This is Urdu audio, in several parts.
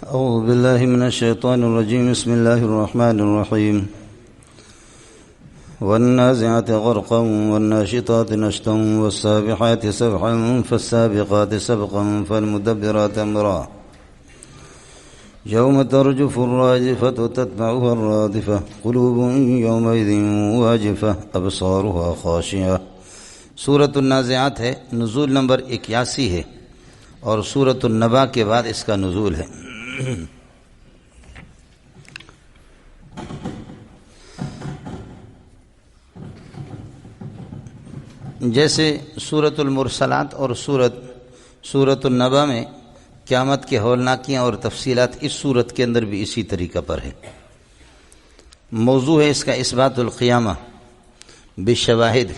أعوذ بالله من الشيطان الرجيم. بسم الله الرحمن الرحيم. والنازعات غرقا والناشطات نشطا والسابحات سبحا فالسابقات سبقا فالمدبرات أمرا يوم ترجف الراجفة تتبعها الرادفة قلوب يومئذ واجفة أبصارها خاشعة. سورة النازعات ہے، نزول نمبر 81 ہے، اور سورة النبا کے بعد اس کا نزول ہے. جیسے سورۃ المرسلات اور سورۃ النبا میں قیامت کے ہولناکیاں اور تفصیلات اس سورت کے اندر بھی اسی طریقہ پر ہے. موضوع ہے اس کا اثبات القیامہ بالشواہد،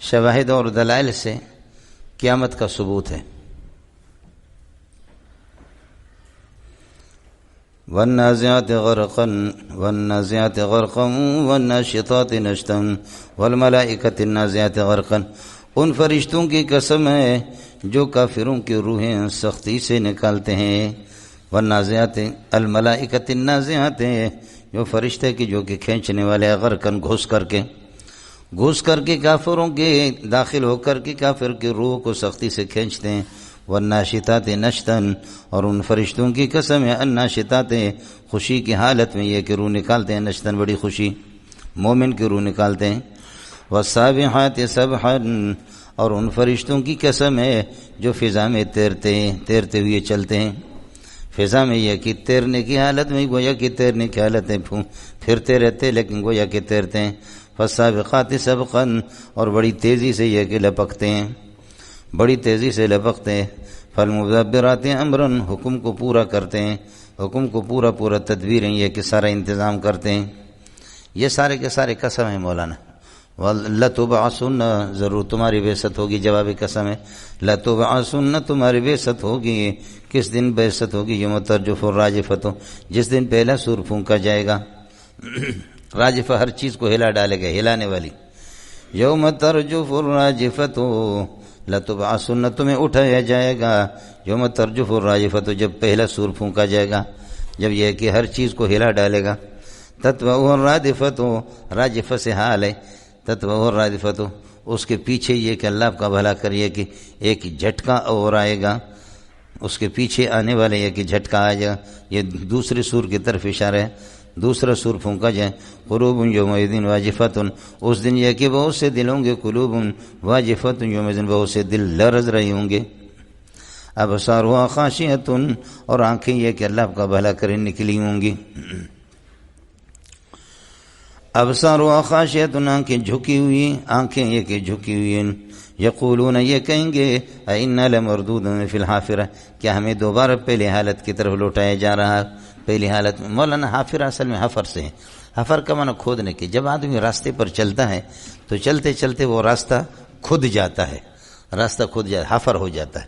شواہد اور دلائل سے قیامت کا ثبوت ہے. والنازعات غرقا والنازعات غرقا والناشطات نشطا والملائکۃ النازعات غرقا. ان فرشتوں کی قسم ہے جو کافروں کی روحیں سختی سے نکالتے ہیں. والنازعات الملائکۃ النازعات، جو فرشتے کی جو کہ کھینچنے والے، غرقا گھس کر کے کافروں کے داخل ہو کر کے کافر کی روح کو سختی سے کھینچتے ہیں. والناشطات نشطا، اور ان فرشتوں کی قسم ہے الناشطات، خوشی کی حالت میں یہ کہ روح نکالتے ہیں، نشطا بڑی خوشی، مومن کی روح نکالتے ہیں. والسابحات سبحا، اور ان فرشتوں کی قسم ہے جو فضا میں تیرتے ہوئے چلتے ہیں. فضا میں یہ کہ تیرنے کی حالت میں، گویا کہ تیرنے کی حالت میں پھرتے رہتے لیکن گویا کہ تیرتے ہیں. فالسابقات سبقا، اور بڑی تیزی سے یہ کہ لپکتے ہیں، بڑی تیزی سے لپکتے ہیں. فالمدبرات امرا، حکم کو پورا کرتے ہیں، حکم کو پورا تدبیریں یہ کہ سارا انتظام کرتے ہیں. یہ سارے کے سارے قسم ہیں مولانا. لَتُبْعَثُنَّ، ضرور تمہاری بعثت ہوگی، جواب قسم ہے. لَتُبْعَثُنَّ، تمہاری بعثت ہوگی. کس دن بعثت ہوگی؟ یوم ترجف الراجفۃ، جس دن پہلا سور پھونکا جائے گا. راجفہ ہر چیز کو ہلا ڈالے گا، ہلانے والی. یوم ترجف الراجفۃ لَتُبْعَثُنَّ، تمہیں اٹھایا جائے گا. یوم ترجف الراجفۃ، جب پہلا سور پھونکا جائے گا، جب یہ کہ ہر چیز کو ہلا ڈالے گا. تتبعها الرادفۃ، راجفہ سے حال ہے. تتبعها الرادفۃ، اس کے پیچھے یہ کہ اللہ کا بھلا کریے کہ ایک جھٹکا اور آئے گا، اس کے پیچھے آنے والے یہ کہ جھٹکا آ جائے گا. یہ دوسرے سور کی طرف اشارہ ہے. دوسرا سور پھونکا جائے. قلوب یومئذ واجفۃ، اس دن یہ کہ بہت سے دل ہوں گے. قلوب واجفۃ، یومئذ بہت سے دل لرز رہے ہوں گے. ابصارها خاشعۃ، اور آنکھیں یہ کہ اللہ کا بھلا کرے نکلی ہوں گی. ابصارها خاشعۃ، آنکھیں جھکی ہوئی، آنکھیں یہ کہ جھکی ہوئی ہیں. یقولون، یہ کہیں گے اِنَّا لَمَرْدُودُونَ فِی الْحَافِرَةِ، کیا ہمیں دوبارہ پہلے حالت کی طرف لوٹایا جا رہا ہے. پہلی حالت میں مولانا حافر اصل میں حفر سے ہے. حفر کا معنی کھودنے کی. جب آدمی راستے پر چلتا ہے تو چلتے چلتے وہ راستہ کھد جاتا ہے، راستہ کھد جاتا ہے، حفر ہو جاتا ہے.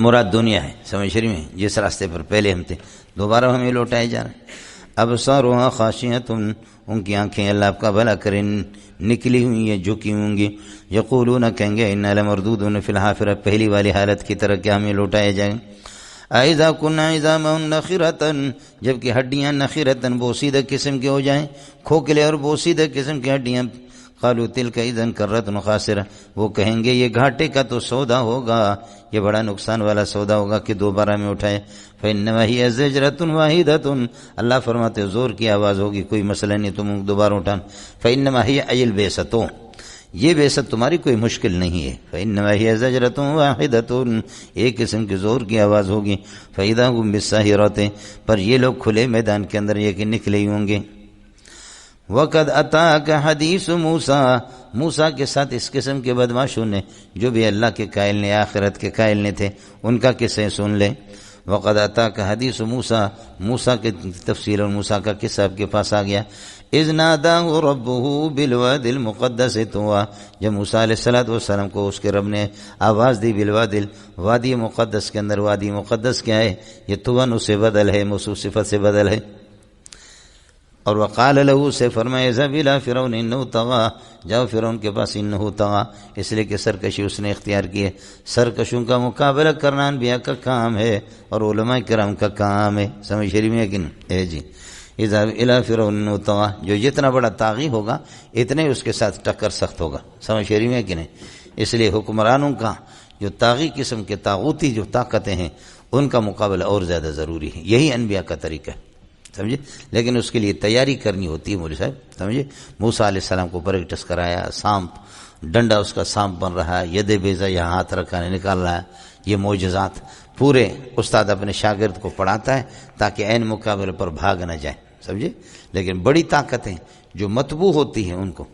مراد دنیا ہے، سمجھ شریف میں، جس راستے پر پہلے ہم تھے دوبارہ ہمیں لوٹائے جا رہے ہیں. ابصارها خاشعۃ، ان کی آنکھیں اللہ آپ کا بھلا کرے نکلی ہوئی ہیں، جھکی ہوں گی. یقولون، کہیں گے اِنَّا لَمَرْدُودُونَ فِی الْحَافِرَةِ، پہلی والی حالت کی طرح کیا ہمیں لوٹائے جائیں. اَإِذَا كُنَّا عِظَامًا نَخِرَةً، جبکہ ہڈیاں نخرتاً بوسیدہ قسم کے ہو جائیں، کھوکھلے اور بوسیدہ قسم کی ہڈیاں. قالوا تلك اذا كرة خاسرة، وہ کہیں گے یہ گھاٹے کا تو سودا ہوگا، یہ بڑا نقصان والا سودا ہوگا کہ دوبارہ میں اٹھائے. فإنما هي زجرة واحدة، اللہ فرماتے زور کی آواز ہوگی، کوئی مسئلہ نہیں تم دوبارہ اٹھانا. فإنما هي أي البعثة، یہ بعثت تمہاری کوئی مشکل نہیں ہے. فإنما هي زجرة واحدة، ایک قسم کی زور کی آواز ہوگی. فإذا هم بالساهرة، پر یہ لوگ کھلے میدان کے اندر یہ کہ نکلے ہی ہوں گے. وقد اتاک حدیث موسیٰ، موسیٰ کے ساتھ اس قسم کے بدماشوں نے، جو بھی اللہ کے قائل نے، آخرت کے قائل نے تھے، ان کا قصہ سن لے. وقد اتاک حدیث موسیٰ، موسیٰ کے تفصیل اور موسیٰ کا قصہ آپ کے پاس آ گیا. اذ ناداہ ربہ بالوادی المقدس طویٰ، جب موسیٰ علیہ السلام کو اس کے رب نے آواز دی بالوادی، وادی مقدس کے اندر. وادی مقدس کیا ہے؟ یہ طویٰ سے بدل ہے، موصوف صفت سے بدل ہے. اور وقال له سے فرمایا اذهب الى فرعون انه طغى، جاؤ فرعون کے پاس، انه طغى اس لیے کہ سرکشی اس نے اختیار کی ہے۔ سرکشوں کا مقابلہ کرنا انبیاء کا کام ہے اور علماء کرام کا کام ہے، سمجھ شریف میں کہ نہیں جی۔ اذهب الى فرعون انه طغى، جو جتنا بڑا طاغی ہوگا اتنے اس کے ساتھ ٹکر سخت ہوگا، سمجھ شریف میں کہ نہیں۔ اس لیے حکمرانوں کا جو طاغی قسم کے طاغوتی جو طاقتیں ہیں ان کا مقابلہ اور زیادہ ضروری ہے، یہی انبیاء کا طریقہ ہے، سمجھے۔ لیکن اس کے لیے تیاری کرنی ہوتی ہے مولوی صاحب، سمجھے۔ موسیٰ علیہ السلام کو پریکٹس کرایا، سانپ ڈنڈا اس کا سانپ بن رہا ہے، ید بیضا یہاں ہاتھ رکھا نکال رہا ہے، یہ معجزات پورے استاد اپنے شاگرد کو پڑھاتا ہے تاکہ عین مقابلے پر بھاگ نہ جائے، سمجھے۔ لیکن بڑی طاقتیں جو مطبوع ہوتی ہیں ان کو،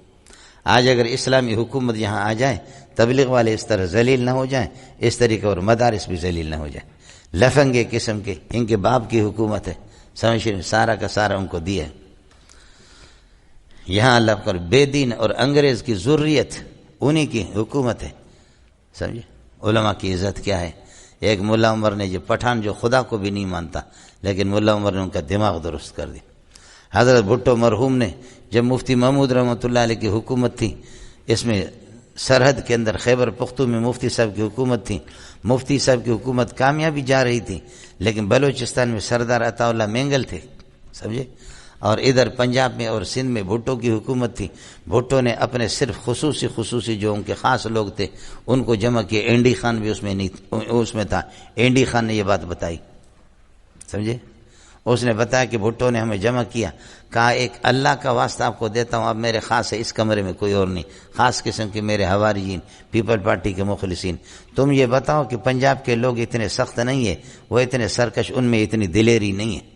آج اگر اسلامی حکومت یہاں آ جائے، تبلیغ والے اس طرح ذلیل نہ ہو جائیں، اس طریقے اور مدارس بھی ذلیل نہ ہو جائیں، لفنگے قسم کے ان کے باپ کی حکومت ہے، سمجھ سارا کا سارا ان کو دیا ہے۔ یہاں اللہ پر بے دین اور انگریز کی ذریت انہی کی حکومت ہے، سمجھے۔ علماء کی عزت کیا ہے؟ ایک ملا عمر نے جو پٹھان جو خدا کو بھی نہیں مانتا، لیکن ملا عمر نے ان کا دماغ درست کر دیا۔ حضرت بھٹو مرحوم نے جب مفتی محمود رحمۃ اللہ علیہ کی حکومت تھی، اس میں سرحد کے اندر خیبر پختون میں مفتی صاحب کی حکومت تھی، مفتی صاحب کی حکومت کامیابی جا رہی تھی، لیکن بلوچستان میں سردار عطا اللہ مینگل تھے، سمجھے، اور ادھر پنجاب میں اور سندھ میں بھٹو کی حکومت تھی۔ بھٹو نے اپنے صرف خصوصی جو ان کے خاص لوگ تھے ان کو جمع کیے، اینڈی خان بھی اس میں تھا۔ اینڈی خان نے یہ بات بتائی، سمجھے، اس نے بتایا کہ بھٹو نے ہمیں جمع کیا، کہا ایک اللہ کا واسطہ آپ کو دیتا ہوں، اب میرے خاص ہے، اس کمرے میں کوئی اور نہیں، خاص قسم کے میرے حواریین، پیپل پارٹی کے مخلصین، تم یہ بتاؤ کہ پنجاب کے لوگ اتنے سخت نہیں ہے، وہ اتنے سرکش، ان میں اتنی دلیری نہیں ہے،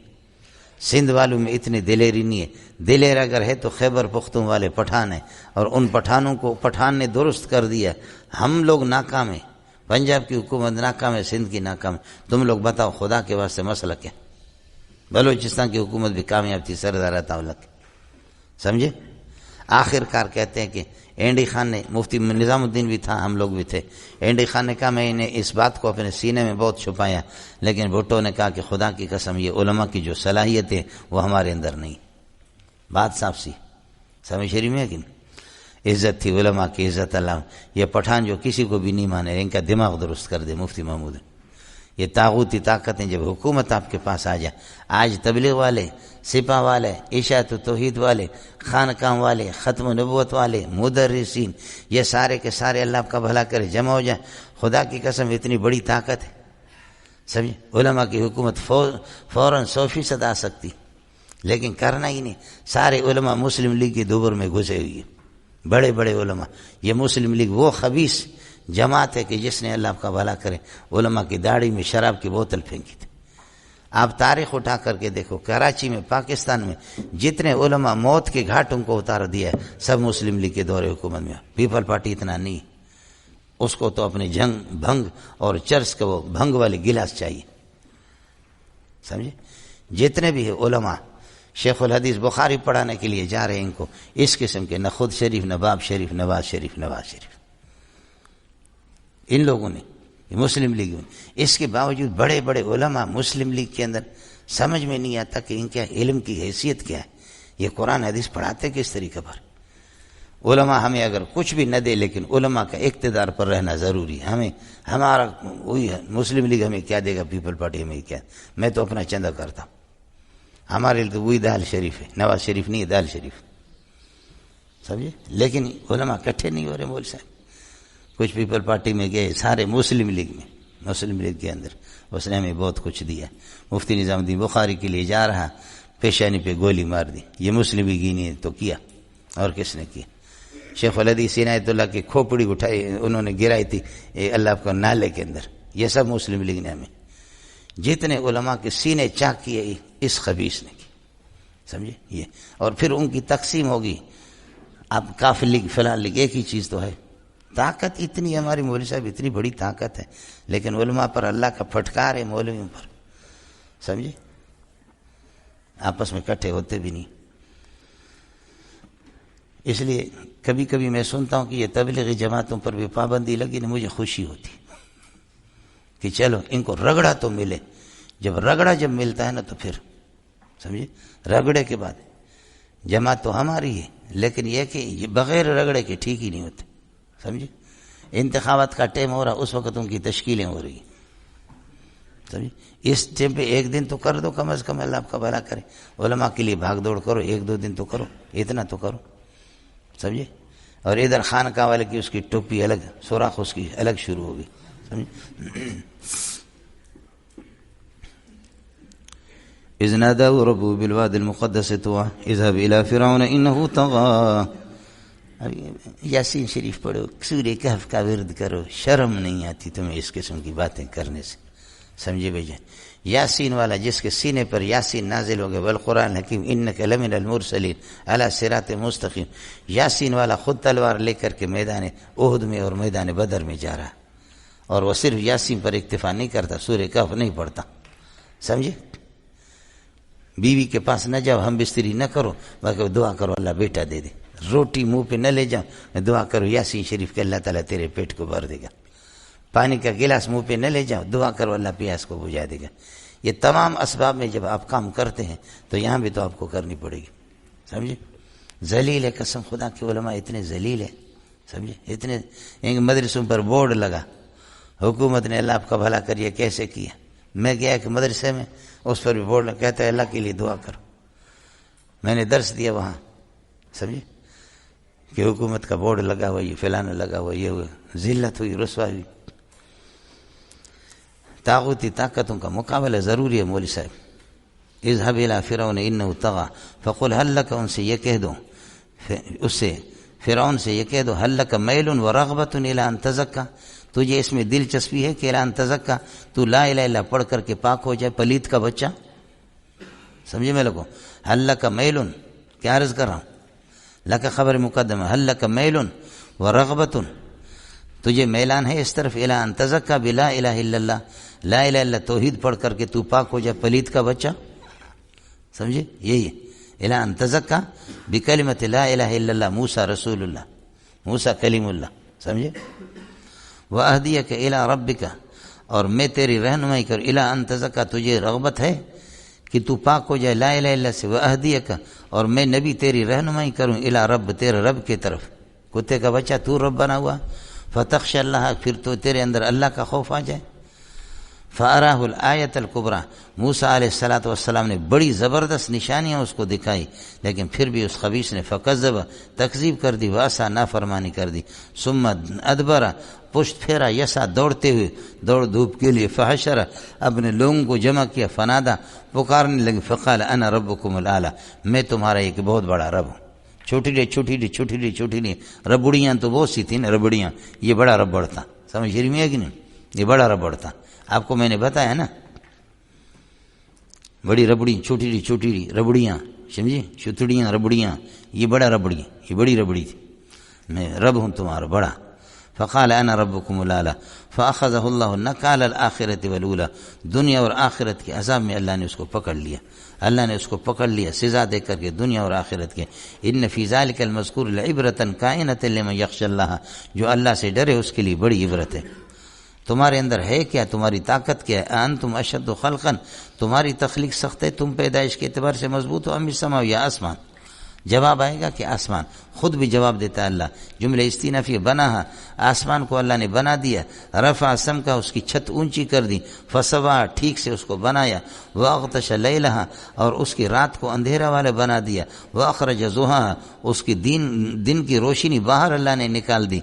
سندھ والوں میں اتنی دلیری نہیں ہے، دلیر اگر ہے تو خیبر پختون والے پٹھان ہیں، اور ان پٹھانوں کو پٹھان نے درست کر دیا۔ ہم لوگ ناکام ہیں، پنجاب کی حکومت ناکام ہے، سندھ کی ناکام ہے، تم لوگ بتاؤ خدا کے واسطے مسئلہ کیا؟ بلوچستان کی حکومت بھی کامیاب تھی سردار عطا اللہ کی، سمجھے۔ آخر کار کہتے ہیں کہ اینڈی خان نے، مفتی نظام الدین بھی تھا، ہم لوگ بھی تھے، اینڈی خان نے کہا میں نے اس بات کو اپنے سینے میں بہت چھپایا، لیکن بھٹو نے کہا کہ خدا کی قسم یہ علماء کی جو صلاحیت ہے وہ ہمارے اندر نہیں، بات صاف سی، سمجھ شریف میں ہے کہ نہیں۔ عزت تھی علماء کی، عزت اللہ، یہ پٹھان جو کسی کو بھی نہیں مانے، ان کا دماغ درست کر دے مفتی محمود۔ یہ طاغوتی طاقتیں جب حکومت آپ کے پاس آ جائے، آج تبلیغ والے، سپاہ والے، اشاعت و توحید والے، خانقاہ والے، ختم نبوت والے، مدرسین، یہ سارے کے سارے اللہ آپ کا بھلا کرے جمع ہو جائیں، خدا کی قسم اتنی بڑی طاقت ہے، سمجھے۔ علماء کی حکومت فوراً 100% آ سکتی، لیکن کرنا ہی نہیں۔ سارے علماء مسلم لیگ کی دوبر میں گھسے ہوئی ہیں، بڑے بڑے علماء۔ یہ مسلم لیگ وہ خبیث جماعت ہے کہ جس نے اللہ آپ کا بھلا کرے علماء کی داڑھی میں شراب کی بوتل پھینکی تھی۔ آپ تاریخ اٹھا کر کے دیکھو، کراچی میں، پاکستان میں جتنے علماء موت کے گھاٹوں کو اتار دیا ہے سب مسلم لیگ کے دور حکومت میں۔ پیپل پارٹی اتنا نہیں، اس کو تو اپنے جنگ بھنگ اور چرس کا وہ بھنگ والے گلاس چاہیے، سمجھے۔ جتنے بھی علماء شیخ الحدیث بخاری پڑھانے کے لیے جا رہے ہیں، ان کو اس قسم کے نہ خود شریف، نہ باب شریف، نواز شریف، نواز شریف، ان لوگوں نے مسلم لیگ میں، اس کے باوجود بڑے بڑے علماء مسلم لیگ کے اندر سمجھ میں نہیں آتا کہ ان کے علم کی حیثیت کیا ہے، یہ قرآن حدیث پڑھاتے کس طریقے پر۔ علماء ہمیں اگر کچھ بھی نہ دے لیکن علماء کا اقتدار پر رہنا ضروری ہے۔ ہمیں ہمارا وہی ہے، مسلم لیگ ہمیں کیا دے گا، پیپل پارٹی ہمیں کیا، میں تو اپنا چندہ کرتا ہوں، ہمارے لیے تو وہی دال شریف ہے، نواز شریف نہیں ہے، دال شریف، سمجھے۔ لیکن علماء اکٹھے نہیں ہو رہے مول صاحب، کچھ پیپل پارٹی میں گئے، سارے مسلم لیگ میں، مسلم لیگ کے اندر اس نے ہمیں بہت کچھ دیا۔ مفتی نظام الدین بخاری کے لیے جا رہا، پیشانی پہ گولی مار دی، یہ مسلم لیگ ہی نے تو کیا، اور کس نے کیا؟ شیخ الحدیث عنایت اللہ کی کھوپڑی اٹھائی، انہوں نے گرائی تھی اللہ کو نالے کے اندر، یہ سب مسلم لیگ نے ہمیں، جتنے علماء کے سینے چاک کیے اس خبیث نے کی، سمجھے یہ۔ اور پھر ان کی تقسیم ہوگی، اب کافر لیگ، فلاں لیگ، ایک ہی چیز تو ہے۔ طاقت اتنی ہماری مولوی صاحب، اتنی بڑی طاقت ہے، لیکن علماء پر اللہ کا پھٹکار ہے، مولویوں پر، سمجھے، آپس میں اکٹھے ہوتے بھی نہیں۔ اس لیے کبھی کبھی میں سنتا ہوں کہ یہ تبلیغی جماعتوں پر بھی پابندی لگی نا، مجھے خوشی ہوتی کہ چلو ان کو رگڑا تو ملے، جب رگڑا جب ملتا ہے نا تو پھر، سمجھے، رگڑے کے بعد جماعت تو ہماری ہے، لیکن یہ کہ یہ بغیر رگڑے کے ٹھیک ہی نہیں ہوتے، سمجھے؟ انتخابات کا ٹائم ہو رہا، اس وقت ان کی تشکیلیں ہو رہی، سمجھے؟ اس ٹائم پہ ایک دن تو کر دو کم از کم، اللہ آپ کا بھلا کرے۔ علماء کے لیے بھاگ دوڑ کرو، ایک دو دن تو کرو، اتنا تو کرو، سمجھے؟ اور ادھر خانقاہ والے کی اس کی ٹوپی الگ، سوراخ اس کی الگ شروع ہوگی، سمجھے؟ اذ نادوا ربه بالواد المقدس طوى اذهب الى فرعون انه طغى۔ یاسین شریف پڑھو، سورہ کہف کا ورد کرو، شرم نہیں آتی تمہیں اس قسم کی باتیں کرنے سے، سمجھے بھائی جان؟ یاسین والا جس کے سینے پر یاسین نازل ہو گئے، والقرآن الحکیم انک لمن المرسلین علی صراط مستقیم، یاسین والا خود تلوار لے کر کے میدان احد میں اور میدان بدر میں جا رہا، اور وہ صرف یاسین پر اکتفا نہیں کرتا، سورہ کہف نہیں پڑھتا، سمجھے؟ بیوی کے پاس نہ جاؤ، ہم بستری نہ کرو، بلکہ دعا کرو اللہ بیٹا دے دے، روٹی منہ پہ نہ لے جاؤ، دعا کرو یاسین شریف کہ اللہ تعالیٰ تیرے پیٹ کو بھر دے گا، پانی کا گلاس منہ پہ نہ لے جاؤ، دعا کرو اللہ پیاس کو بجھا دے گا۔ یہ تمام اسباب میں جب آپ کام کرتے ہیں تو یہاں بھی تو آپ کو کرنی پڑے گی، سمجھے؟ ذلیل ہے، قسم خدا کے علماء اتنے ذلیل ہے، سمجھے؟ اتنے مدرسوں پر بورڈ لگا، حکومت نے اللہ آپ کا بھلا کریے کیسے کیا، میں گیا ایک مدرسے میں، اس پر بھی بورڈ لگا، کہتا ہے اللہ کے لیے دعا کرو، میں نے درس دیا وہاں، سمجھے؟ کہ حکومت کا بورڈ لگا ہوا، یہ فلانا لگا ہوا، یہ ہوا، ذلت ہوئی، رسوائی ہوئی۔ طاغوتی طاقتوں کا مقابلہ ضروری ہے مولوی صاحب۔ اذهب الى فرعون انه طغى فقل هل لك، ان سے یہ کہہ دو، اس سے فرعون سے یہ کہہ دو، هل لك میل ورغبة الى ان تزکى، تجھے اس میں دلچسپی ہے کہ الى ان تزکى، تو لا الہ الا پڑھ کر کے پاک ہو جائے، پلیت کا بچہ، سمجھے میں لوگوں؟ هل لك میل، کیا عرض کر رہا ہوں؟ لک خبر مقدمہ، هل لك میل ورغبة، تجھے میلان ہے اس طرف، الى ان تزکى بلا الہ الا اللہ، لا الہ الا توحید پڑھ کر کے تو پاک ہو جائے، پلیت کا بچہ، سمجھے؟ یہی ہے الى ان تزکى بکلمۃ لا الہ الا اللہ، موسیٰ رسول اللہ، موسیٰ کلیم اللہ، سمجھے؟ واہدیک الی ربک، اور میں تیری رہنمائی کروں، الی ان تزکى، تجھے رغبت ہے کہ تو پاک ہو جائے لا الہ الا سے، واہدیک، اور میں نبی تیری رہنمائی کروں، الی رب، تیرے رب کی طرف، کتے کا بچہ تو رب بنا ہوا، فتخشى اللہ، پھر تو تیرے اندر اللہ کا خوف آ جائے۔ فَأَرَاهُ الْآيَةَ الْكُبْرى، موسیٰ علیہ السلام نے بڑی زبردست نشانیاں اس کو دکھائی، لیکن پھر بھی اس خبیث نے فَكَذَّبَ، تکذیب کر دی، وَعَصَىٰ، نافرمانی کر دی، ثُمَّ أَدْبَرَ، پشت پھیرا، یسعیٰ، دوڑتے ہوئے، دوڑ دھوپ کے لیے، فَحَشَرَ، اپنے لوگوں کو جمع کیا، فَنَادَىٰ، پکارنے لگے، فَقَالَ أَنَا رَبُّكُمُ الْأَعْلَىٰ، میں تمہارا ایک بہت بڑا رب ہوں۔ چھوٹی ربڑیاں تو بہت سی تھیں نا، ربڑیاں، یہ بڑا ربڑ تھا، سمجھ رہی ہے کہ نہیں؟ یہ بڑا ربڑ تھا، آپ کو میں نے بتایا نا، بڑی ربڑی، چھوٹی ربڑیاں، سمجھے؟ چھتڑیاں، ربڑیاں، یہ بڑا ربڑی، یہ بڑی ربڑی تھی، میں رب ہوں تمہارا بڑا۔ فقال انا ربكم الاعلى فاخذه الله نكال الاخره والاولى، دنیا اور آخرت کے عذاب میں اللہ نے اس کو پکڑ لیا، اللہ نے اس کو پکڑ لیا سزا دے کر کے دنیا اور آخرت کے۔ ان فی ذلک المذکور لعبرۃ کائنۃ لمن یخشی اللہ، جو اللہ سے ڈرے اس کے لیے بڑی عبرت ہے۔ تمہارے اندر ہے کیا، تمہاری طاقت کیا ہے؟ انتم اشد خلقا، تمہاری تخلیق سخت ہے، تم پیدائش کے اعتبار سے مضبوط ہو، ام السماء، یا آسمان؟ جواب آئے گا کہ آسمان، خود بھی جواب دیتا ہے اللہ، جملہ استینافی، بناہا، آسمان کو اللہ نے بنا دیا، رفع سمکا، اس کی چھت اونچی کر دی، فسوا، ٹھیک سے اس کو بنایا، واغطش لیلہا، اور اس کی رات کو اندھیرا والا بنا دیا، واخرج ضحاہا، اس کی دن کی روشنی باہر اللہ نے نکال دی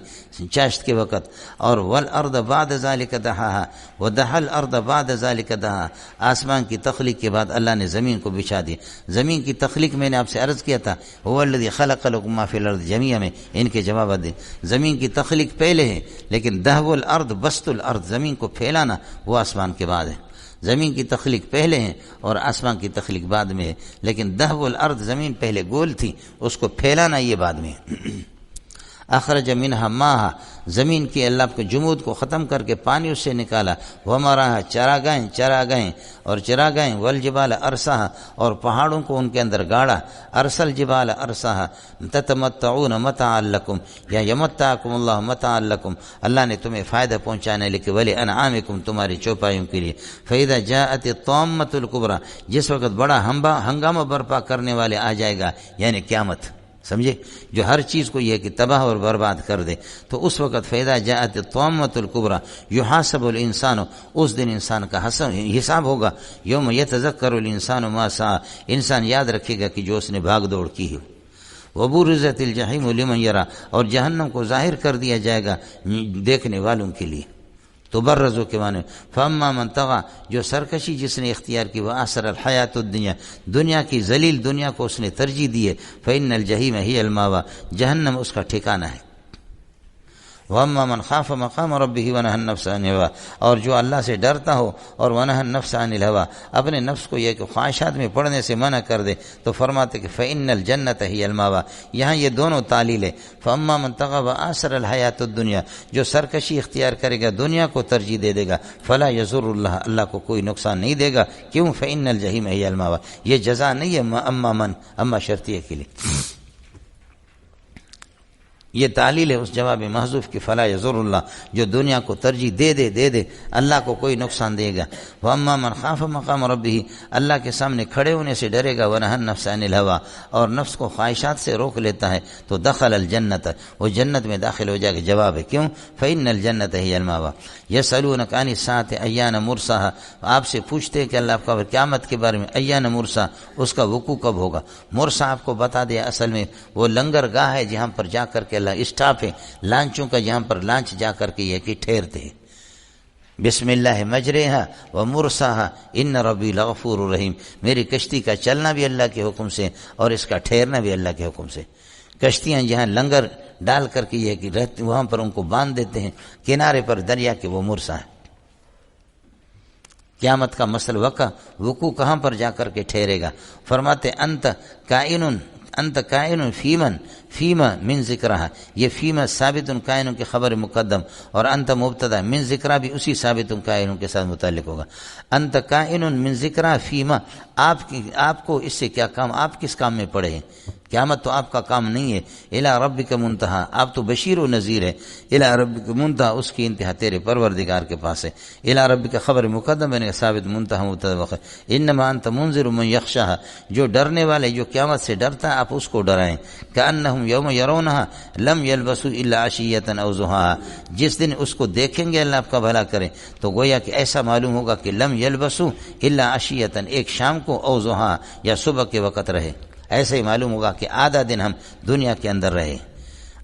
چاشت کے وقت، اور والارض بعد ذلک دحاہا، ودحا الارض بعد ذلک دحاہا، آسمان کی تخلیق کے بعد اللہ نے زمین کو بچھا دی۔ زمین کی تخلیق میں نے آپ سے عرض کیا تھا، هو الذی خلق لکم ما فی الارض جميعا، میں ان کے جواب دیں، زمین کی تخلیق پہلے ہے، لیکن دحو الارض بسط الارض، زمین کو پھیلانا وہ آسمان کے بعد ہے۔ زمین کی تخلیق پہلے ہے اور آسمان کی تخلیق بعد میں ہے، لیکن دحو الارض، زمین پہلے گول تھی، اس کو پھیلانا یہ بعد میں ہے۔ اخرج منها ماها، زمین کی اللہ کے جمود کو ختم کر کے پانی اس سے نکالا، ومراها چراگاہیں والجبال ارساها، اور پہاڑوں کو ان کے اندر گاڑا، ارسل جبال ارساها تتمتعون متاعا لکم یا یمتعکم اللہ متاعا لکم، اللہ نے تمہیں فائدہ پہنچانے لکھے ولی انعامکم، تمہاری چوپایوں کے لیے. فاذا جاءت الطامة الکبریٰ، جس وقت بڑا ہنگامہ برپا کرنے والے آ جائے گا، یعنی قیامت، سمجھے، جو ہر چیز کو یہ کہ تباہ اور برباد کر دے. تو اس وقت فیضا جاءت الطامة الکبریٰ یحاسب الانسان، اس دن انسان کا حساب ہوگا. یوم یتذکر الانسان ما سعی، انسان یاد رکھے گا کہ جو اس نے بھاگ دوڑ کی ہے. وبرزت الجحیم لمن یرا، اور جہنم کو ظاہر کر دیا جائے گا دیکھنے والوں کے لیے. تو برزو کے معنی فاما من طغى، جو سرکشی جس نے اختیار کی، وآثر الحیات الدنیا، دنیا کی ذلیل دنیا کو اس نے ترجیح دیے، فإن الجحیم ہی الماویٰ، جہنم اس کا ٹھکانہ ہے. واما من خاف مقام ربه ونهى النفس عن الهوى، اور جو اللہ سے ڈرتا ہو اور ونهى النفس عن الهوى، اپنے نفس کو یہ کہ خواہشات میں پڑنے سے منع کر دے، تو فرماتے کہ فإن الجنة هي الماوى. یہاں یہ دونوں تعلیل ہے. فاما من طغى وآثر الحیات الدنیا، جو سرکشی اختیار کرے گا، دنیا کو ترجیح دے دے گا، فلا یضر اللہ، اللہ کو کوئی نقصان نہیں دے گا. کیوں؟ فإن الجحیم هي الماوى. یہ جزا نہیں ہے اما شرطیہ کے لیے، یہ تعلیل ہے اس جواب محذوف کی فلا یضر اللہ، جو دنیا کو ترجیح دے دے اللہ کو کوئی نقصان دے گا. واما من خاف مقام ربہ، اللہ کے سامنے کھڑے ہونے سے ڈرے گا، ونہى النفس عن الهوى، اور نفس کو خواہشات سے روک لیتا ہے، تو دخل الجنت، وہ جنت میں داخل ہو جائے گا. جواب ہے کیوں؟ فإن الجنة هي المأوى. یسألونک عن الساعة ایان مرساها، آپ سے پوچھتے ہیں کہ اللہ کا قیامت کے بارے میں، ایان مرسا، اس کا وقوع کب ہوگا. مرسا آپ کو بتا دیا، اصل میں وہ لنگر گاہ ہے جہاں پر جا کر کے اللہ اسٹاپ ہے لانچوں کا، جہاں پر لانچ جا کر کے یہ کہ ٹھہرتے ہیں. بسم اللہ مجریہا و مرساہا ان ربی لغفور رحیم، میری کشتی کا چلنا بھی اللہ کے حکم سے اور اس کا ٹھہرنا بھی اللہ کے حکم سے. کشتیاں جہاں لنگر ڈال کر کے یہ کہ رہتی، وہاں پر ان کو باندھ دیتے ہیں کنارے پر دریا کے، وہ مرسا ہے. قیامت کا مسئلہ وقوع کہاں پر جا کر کے ٹھہرے گا. فرماتے انت کائن فیما من ذکرہ، یہ فیما ثابت کائن کی خبر مقدم، اور انت مبتدا، من ذکرہ بھی اسی ثابت کائن کے ساتھ متعلق ہوگا. انت کائن من ذکرہ فیما، آپ کو اس سے کیا کام، آپ کس کام میں پڑے ہیں. قیامت تو آپ کا کام نہیں ہے. الی ربک منتہا، آپ تو بشیر و نذیر ہے. الی ربک منتہا، اس کی انتہا تیرے پروردگار کے پاس ہے. الی ربک خبر مقدم ہے، ثابت منتہا مبتدا. انما انت منذر من یخشاها، جو ڈرنے والے، جو قیامت سے ڈرتا ہے، آپ اس کو ڈرائیں. کأنہم یوم یرونہا لم یلبسوا الا عشیۃ او ضحاها، جس دن اس کو دیکھیں گے، اللہ آپ کا بھلا کرے، تو گویا کہ ایسا معلوم ہوگا کہ لم یلبسوا الا عشیۃ، ایک شام کو، او ضحاها، یا صبح کے وقت رہے. ایسے ہی معلوم ہوگا کہ آدھا دن ہم دنیا کے اندر رہے.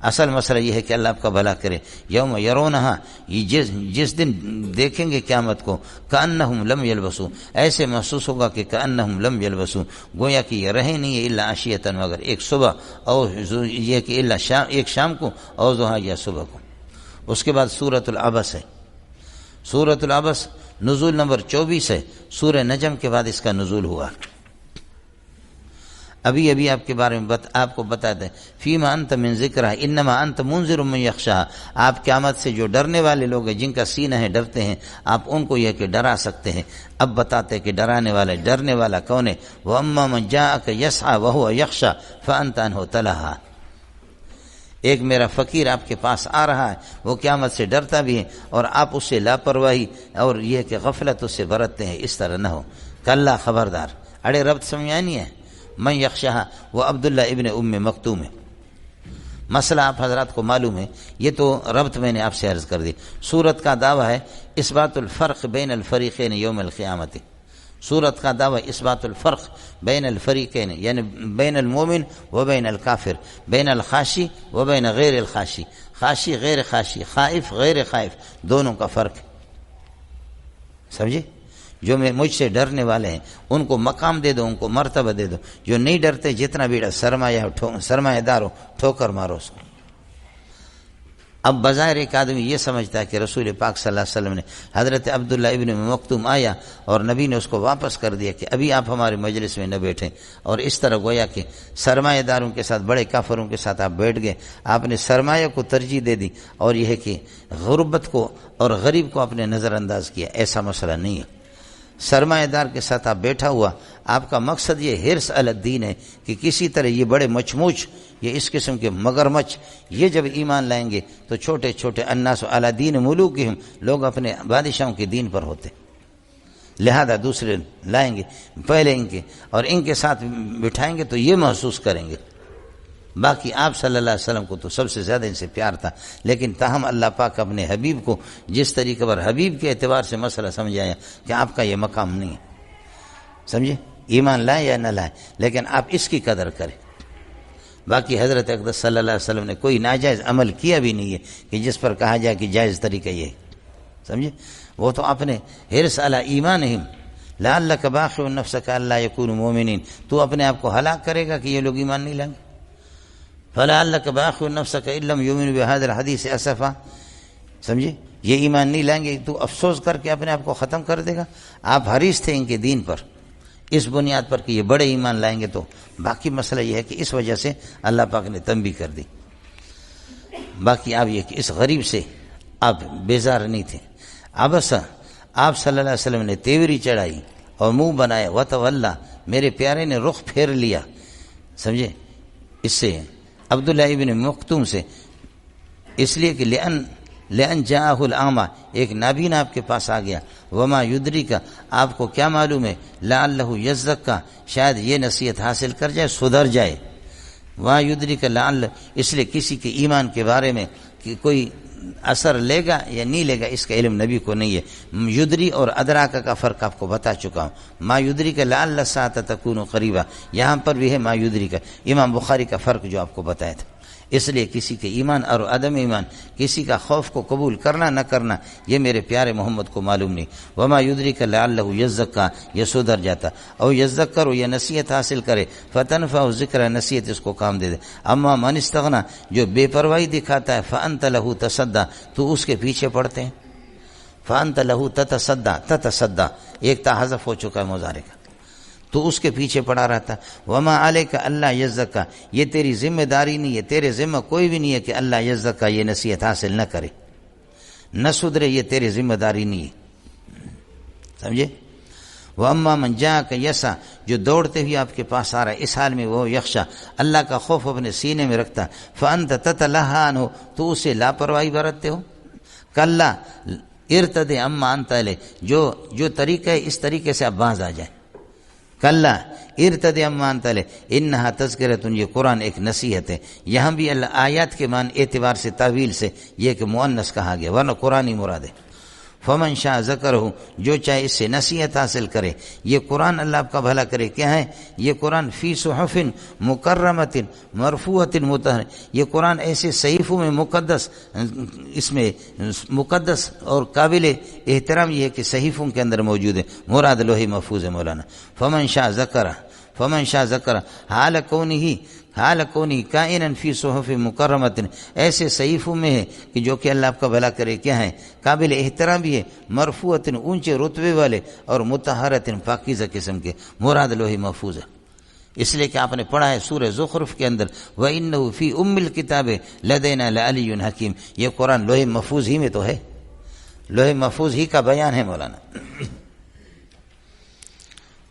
اصل مسئلہ یہ ہے کہ اللہ آپ کا بھلا کرے. یوم یرونہا، جس دن دیکھیں گے قیامت کو، کأنہم لم یلبسوا، ایسے محسوس ہوگا کہ کأنہم لم یلبسوا، گویا کہ یہ رہے نہیں ہے الا عشیۃ، مگر ایک صبح، اور یہ کہ الا ایک شام کو، او ضحا، یا صبح کو. اس کے بعد سورۃ العبس ہے. سورۃ العبس نزول نمبر 24 ہے. سورہ نجم کے بعد اس کا نزول ہوا. ابھی آپ کے بارے میں آپ کو بتاتے ہیں. فیما انت من ذکرہ انما انت منذر من یخشاها، آپ قیامت سے جو ڈرنے والے لوگ ہیں، جن کا سینہ ہے، ڈرتے ہیں، آپ ان کو یہ کہ ڈرا سکتے ہیں. اب بتاتے ہیں کہ ڈرنے والا کون ہے. واما من جاءک یسعی وهو یخشی فانت عنہ تلہی، ایک میرا فقیر آپ کے پاس آ رہا ہے، وہ قیامت سے ڈرتا بھی ہے، اور آپ اس سے لاپرواہی اور یہ کہ غفلت اس سے برتتے ہیں. اس طرح نہ ہو. کلا، خبردار. اڑے ربط سمجھ نہیں ہے. من یخشاها وہ عبداللہ ابن ام مکتوم ہے. مسئلہ آپ حضرات کو معلوم ہے، یہ تو ربط میں نے آپ سے عرض کر دی. سورت کا دعویٰ ہے اثبات الفرق بین الفریقین یوم القیامت. سورت کا دعویٰ اثبات الفرق بین الفریقین، یعنی بین المومن و بین الکافر، بین الخاشی و بین غیر الخاشی، خاشی غیر خاشی، خائف غیر خائف، دونوں کا فرق ہے. سمجھے؟ جو مجھ سے ڈرنے والے ہیں ان کو مقام دے دو، ان کو مرتبہ دے دو. جو نہیں ڈرتے، جتنا بھی سرمایہ دار ہو، ٹھوکر مارو اس کو. اب بظاہر ایک آدمی یہ سمجھتا ہے کہ رسول پاک صلی اللہ علیہ وسلم نے حضرت عبداللہ ابن مکتوم آیا اور نبی نے اس کو واپس کر دیا کہ ابھی آپ ہمارے مجلس میں نہ بیٹھیں، اور اس طرح گویا کہ سرمایہ داروں کے ساتھ، بڑے کافروں کے ساتھ آپ بیٹھ گئے، آپ نے سرمایہ کو ترجیح دے دی، اور یہ ہے کہ غربت کو اور غریب کو آپ نے نظر انداز کیا۔ ایسا مسئلہ نہیں ہے۔ سرمایہ دار کے ساتھ آپ بیٹھا ہوا، آپ کا مقصد یہ حرص علی الدین ہے کہ کسی طرح یہ بڑے مچموچ، یہ اس قسم کے مگرمچھ، یہ جب ایمان لائیں گے تو چھوٹے چھوٹے الناس علی دین ملوکہم، لوگ اپنے بادشاہوں کے دین پر ہوتے، لہذا دوسرے لائیں گے پہلے ان کے، اور ان کے ساتھ بٹھائیں گے تو یہ محسوس کریں گے۔ باقی آپ صلی اللہ علیہ وسلم کو تو سب سے زیادہ ان سے پیار تھا، لیکن تاہم اللہ پاک اپنے حبیب کو جس طریقے پر حبیب کے اعتبار سے مسئلہ سمجھایا کہ آپ کا یہ مقام نہیں ہے، سمجھے، ایمان لائیں یا نہ لائیں، لیکن آپ اس کی قدر کریں۔ باقی حضرت اقدس صلی اللہ علیہ وسلم نے کوئی ناجائز عمل کیا بھی نہیں ہے کہ جس پر کہا جائے کہ جائز طریقہ یہ ہے، سمجھے، وہ تو اپنے حرص علی ایمانہم لعلک باخع نفسک الا یکونوا مؤمنین، تو اپنے آپ کو ہلاک کرے گا کہ یہ لوگ ایمان نہیں لائیں گے، فلعلک باخع نفسک ان لم یؤمنوا بہذا الحدیث اسفا، سمجھے، یہ ایمان نہیں لائیں گے تو افسوس کر کے اپنے آپ کو ختم کر دے گا۔ آپ حریص تھے ان کے دین پر اس بنیاد پر کہ یہ بڑے ایمان لائیں گے، تو باقی مسئلہ یہ ہے کہ اس وجہ سے اللہ پاک نے تنبیہ کر دی۔ باقی آپ یہ کہ اس غریب سے آپ بیزار نہیں تھے۔ ابس، آپ صلی اللہ علیہ وسلم نے تیوری چڑھائی اور منہ بنایا، وتولا، میرے پیارے نے رخ پھیر لیا، سمجھے، اس سے عبداللہ ابن مکتوم سے، اس لیے کہ لأن جاءہ العامہ، ایک نابینا آپ کے پاس آ گیا، وما یدریک، آپ کو کیا معلوم ہے، لعلہ یزکا، شاید یہ نصیحت حاصل کر جائے، سدھر جائے، وما یدریک لعل، اس لیے کسی کے ایمان کے بارے میں کہ کوئی اثر لے گا یا نہیں لے گا اس کا علم نبی کو نہیں ہے۔ یدری اور ادراکا کا فرق آپ کو بتا چکا ہوں۔ ما یدریک لعل الساعة تکون قریبا، یہاں پر بھی ہے ما یدریک، امام بخاری کا فرق جو آپ کو بتایا تھا۔ اس لیے کسی کے ایمان اور عدم ایمان، کسی کا خوف کو قبول کرنا نہ کرنا، یہ میرے پیارے محمد کو معلوم نہیں۔ وما یدریک لعلہ یزکا، یہ سدھر جاتا، او یذکر، یہ نصیحت حاصل کرے، فتنفع ذکر، نصیحت اس کو کام دے دے۔ اما من استغنا، جو بے پرواہی دکھاتا ہے، فانت لہ تصدی، تو اس کے پیچھے پڑتے ہیں، فانت لہ تتصدی، ایک تا حذف ہو چکا ہے مضارع کا، تو اس کے پیچھے پڑا رہتا۔ وما علیک اللہ یزکا، یہ تیری ذمہ داری نہیں ہے، تیرے ذمہ کوئی بھی نہیں ہے کہ اللہ یزکا، یہ نصیحت حاصل نہ کرے، نہ سدھرے، یہ تیری ذمہ داری نہیں ہے، سمجھے۔ واما من جاءک یسعی، جو دوڑتے ہوئے آپ کے پاس آ رہا ہے اس حال میں وہ یخشا، اللہ کا خوف اپنے سینے میں رکھتا، فانت تتلہی عنہ، تو اسے لاپرواہی برتتے ہو۔ کلا ارتد اما انت علیہ، جو طریقہ ہے اس طریقے سے آپ باز آ جائیں۔ کلا ارتد اما انت علیہ انہا تذکرۃ، یہ قرآن ایک نصیحت ہے۔ یہاں بھی اللہ آیات کے معنی اعتبار سے تعویل سے یہ کہ مؤنث کہا گیا، ورنہ قرآنی مراد ہے۔ فمن شاء ذکرہ، جو چاہے اس سے نصیحت حاصل کرے۔ یہ قرآن اللہ آپ کا بھلا کرے، کیا ہے یہ قرآن؟ فی صحف مکرمۃ مرفوعۃ مطہرہ، یہ قرآن ایسے صحیفوں میں مقدس، اس میں مقدس اور قابل احترام یہ ہے کہ صحیفوں کے اندر موجود ہے، مراد لوح محفوظ ہے مولانا۔ فمن شاء ذکرہ حال کونی کائنا فی صحف مکرمۃ، ایسے صحیفوں میں ہے کہ جو کہ اللہ آپ کا بھلا کرے، کیا ہے قابل احترام بھی ہے، مرفوعۃ اونچے رتبے والے، اور مطہرۃ پاکیزہ قسم کے، مراد لوح محفوظ ہے۔ اس لیے کہ آپ نے پڑھا ہے سورہ زخرف کے اندر، وَإِنَّهُ فِي أُمِّ الْكِتَابِ لَدَيْنَا لَعَلِيٌّ حَكِيمٌ، یہ قرآن لوح محفوظ ہی میں تو ہے، لوح محفوظ ہی کا بیان ہے مولانا۔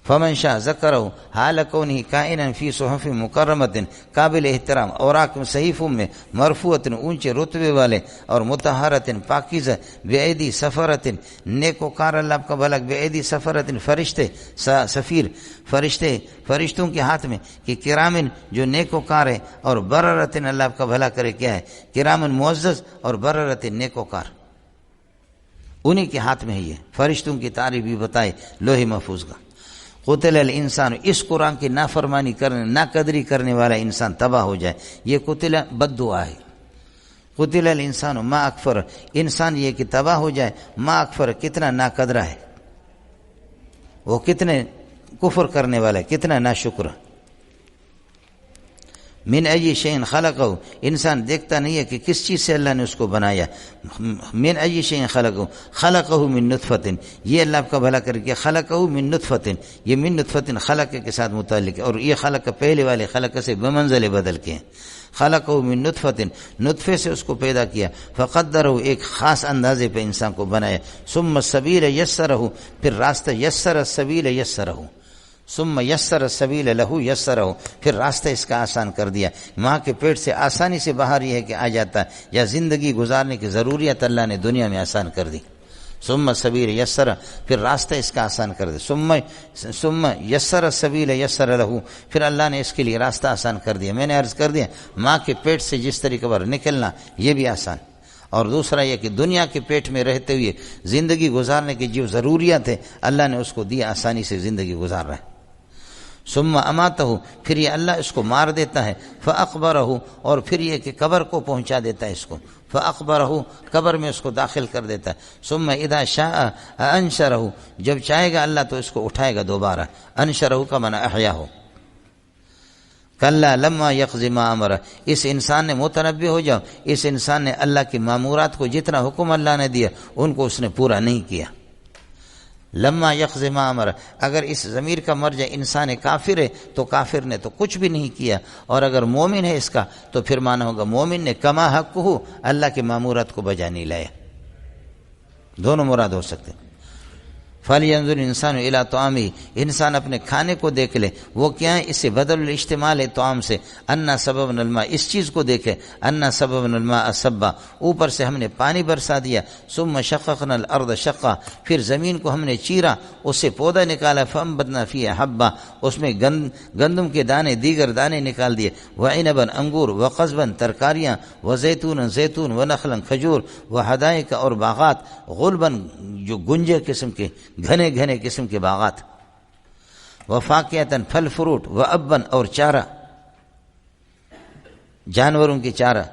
فمن شاء ذکرہ حال کونہ کائنا فی صحف مکرمۃ، قابل احترام اوراق صحیفوں میں، مرفوعۃ اونچے رتبے والے، اور مطہرۃ پاکیزہ، بایدی سفرۃ نیکوکار، اللہ آپ کا بھلا، بایدی سفرۃ فرشتے، سفیر فرشتوں کے ہاتھ میں، کہ کرامن جو نیکوکار ہے، اور بررۃ، اللہ آپ کا بھلا کرے، کیا ہے کرامن معزز اور بررۃ نیکوکار، انہی کے ہاتھ میں ہی ہے۔ فرشتوں کی تعریف بھی بتائے لوح محفوظ کا۔ قتل الانسان، اس قرآن کی نافرمانی کرنے، ناقدری کرنے والا انسان تباہ ہو جائے، یہ قتل بد دعا ہے۔ قتل الانسان ما اکفر، انسان یہ کہ تباہ ہو جائے، ما اکفر، کتنا ناقدرہ ہے، وہ کتنے کفر کرنے والا ہے، کتنا ناشکر۔ من ای شیء خلقہ، انسان دیکھتا نہیں ہے کہ کس چیز سے اللہ نے اس کو بنایا. من ای شیء خلقہ، خلقہ من نطفۃ، یہ اللہ آپ کا بھلا کر کے خلقہ من نطفۃ، یہ من نطفۃ خلق کے ساتھ متعلق ہے، اور یہ خلق پہلے والے خلق سے بمنزل بدل کے ہیں. خلقہ من نطفۃ، نطفے سے اس کو پیدا کیا. فقدرہ، ایک خاص اندازے پہ انسان کو بنایا. ثم السبیل یسرہ، پھر راستہ یسر السبیل یسرہ، ثم یسر السبیل لہ یسرہ، پھر راستہ اس کا آسان کر دیا. ماں کے پیٹ سے آسانی سے باہر یہ ہے کہ آ جاتا ہے، یا زندگی گزارنے کی ضروریات اللہ نے دنیا میں آسان کر دی. ثم السبیل یسر، پھر راستہ اس کا آسان کر دیا. ثم یسر السبیل یسر لہ، پھر اللہ نے اس کے لیے راستہ آسان کر دیا. میں نے عرض کر دیا ماں کے پیٹ سے جس طریقے پر نکلنا یہ بھی آسان، اور دوسرا یہ کہ دنیا کے پیٹ میں رہتے ہوئے زندگی گزارنے کی جو ضروریات ہے اللہ نے اس کو دیا، آسانی سے زندگی گزار رہا ہے. ثم اماتہ، پھر یہ اللہ اس کو مار دیتا ہے. فاقبرہ، اور پھر یہ کہ قبر کو پہنچا دیتا ہے اس کو. فاقبرہ، قبر میں اس کو داخل کر دیتا ہے. ثم اذا شاء انشرہ، جب چاہے گا اللہ تو اس کو اٹھائے گا دوبارہ. انشرہ کا معنی احیاہ. کلا لما یقض ما امر، اس انسان نے متنبہ ہو جاؤ، اس انسان نے اللہ کی مامورات کو جتنا حکم اللہ نے دیا ان کو اس نے پورا نہیں کیا. لما یقض ما امر، اگر اس ضمیر کا مرجع انسان کافر ہے تو کافر نے تو کچھ بھی نہیں کیا، اور اگر مومن ہے اس کا تو پھر مانا ہوگا مومن نے کما حق ہو اللہ کے مامورات کو بجا نہیں لایا. دونوں مراد ہو سکتے. فَلْيَنْظُرْ الْإِنسَانُ إِلَىٰ طَعَامِهِ، انسان اپنے کھانے کو دیکھ لے وہ کیا ہے. اس سے بدل الاجتمال ہے طعام سے. اَنَّا سَبَبْنَا الْمَاءَ، اس چیز کو دیکھے. اَنَّا سَبَبْنَا الْمَاءَ صَبًّا، اوپر سے ہم نے پانی برسا دیا. ثُمَّ شَقَقْنَا الْأَرْضَ شَقًّا، پھر زمین کو ہم نے چیرا، اس سے پودا نکالا. فَأَنبَتْنَا فِيهَا حَبًّا، اس میں گندم کے دانے، دیگر دانے نکال دیے. وَعِنَبًا، انگور. وَقَضْبًا، ترکاریاں. وَزَيْتُونًا، زیتون. وَنَخْلًا، کھجور. وَحَدَائِقَ، اور باغات. غُلْبًا، جو گنجے قسم کے گھنے گھنے قسم کے باغات. وفاکہتاً، پھل فروٹ. وابن، اور چارہ، جانوروں کی چارہ.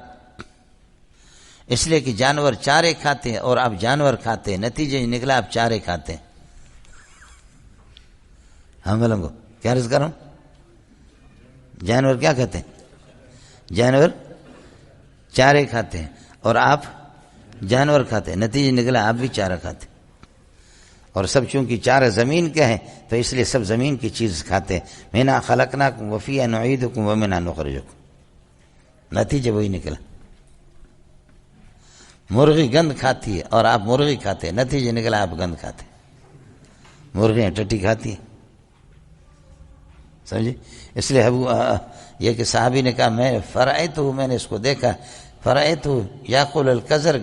اس لیے کہ جانور چارے کھاتے ہیں اور آپ جانور کھاتے ہیں، نتیجے نکلا آپ چارے کھاتے ہیں. ہم بولوں گو کیا عرض کروں، جانور کیا کھاتے ہیں؟ جانور چارے کھاتے ہیں اور آپ جانور کھاتے ہیں، نتیجے نکلا آپ بھی چارہ کھاتے ہیں. اور سب چونکہ چارہ زمین کے ہیں تو اس لیے سب زمین کی چیز کھاتے ہیں. منھا خلقناکم وفیہا نعیدکم ومنھا نخرجکم، نتیجہ وہی نکلا. مرغی گند کھاتی ہے اور آپ مرغی کھاتے ہیں، نتیجہ نکلا آپ گند کھاتے ہیں. مرغیاں ٹٹی کھاتی ہیں، سمجھے. اس لیے یہ کہ صحابی نے کہا میں فرأیتہ، میں نے اس کو دیکھا، فرأیتہ یاکل القذر،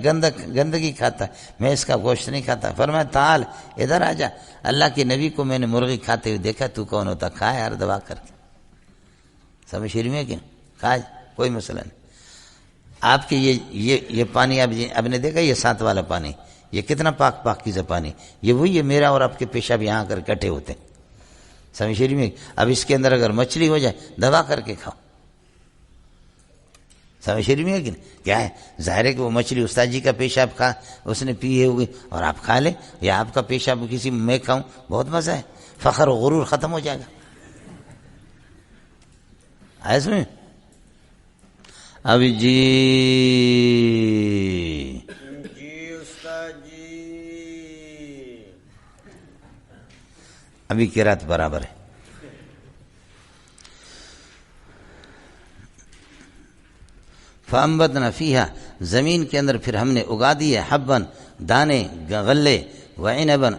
گندگی کھاتا، میں اس کا گوشت نہیں کھاتا. فرمایا تعال، ادھر آ جا، اللہ کے نبی کو میں نے مرغی کھاتے ہوئے دیکھا، تو کون ہوتا؟ کھا یار دبا کر کے. سمجھ شریف میں کہ کھا، کوئی مسئلہ نہیں. آپ کے یہ پانی آپ نے دیکھا، یہ ساتھ والا پانی، یہ کتنا پاکیزہ پانی، یہ وہی ہے میرا اور آپ کے پیشاب یہاں کر اکٹھے ہوتے ہیں. سمجھ شریف میں. اب اس کے اندر اگر مچھلی ہو جائے دبا کر کے کھاؤ. سمجھ شریف میں کہ کیا ہے، ظاہر ہے کہ وہ مچھلی استاد جی کا پیشاب کھا اس نے پیے ہوئے اور آپ کھا لیں، یا آپ کا پیشاب کسی میں کھاؤں، بہت مزہ ہے. فخر و غرور ختم ہو جائے گا. ایسے میں ابھی جی استاد جی، ابھی قرات برابر ہے. فَأَنبَتْنَا فِيهَا، زمین کے اندر پھر ہم نے اگا دیے. حبًّا، دانے، غلے. وعنبًا،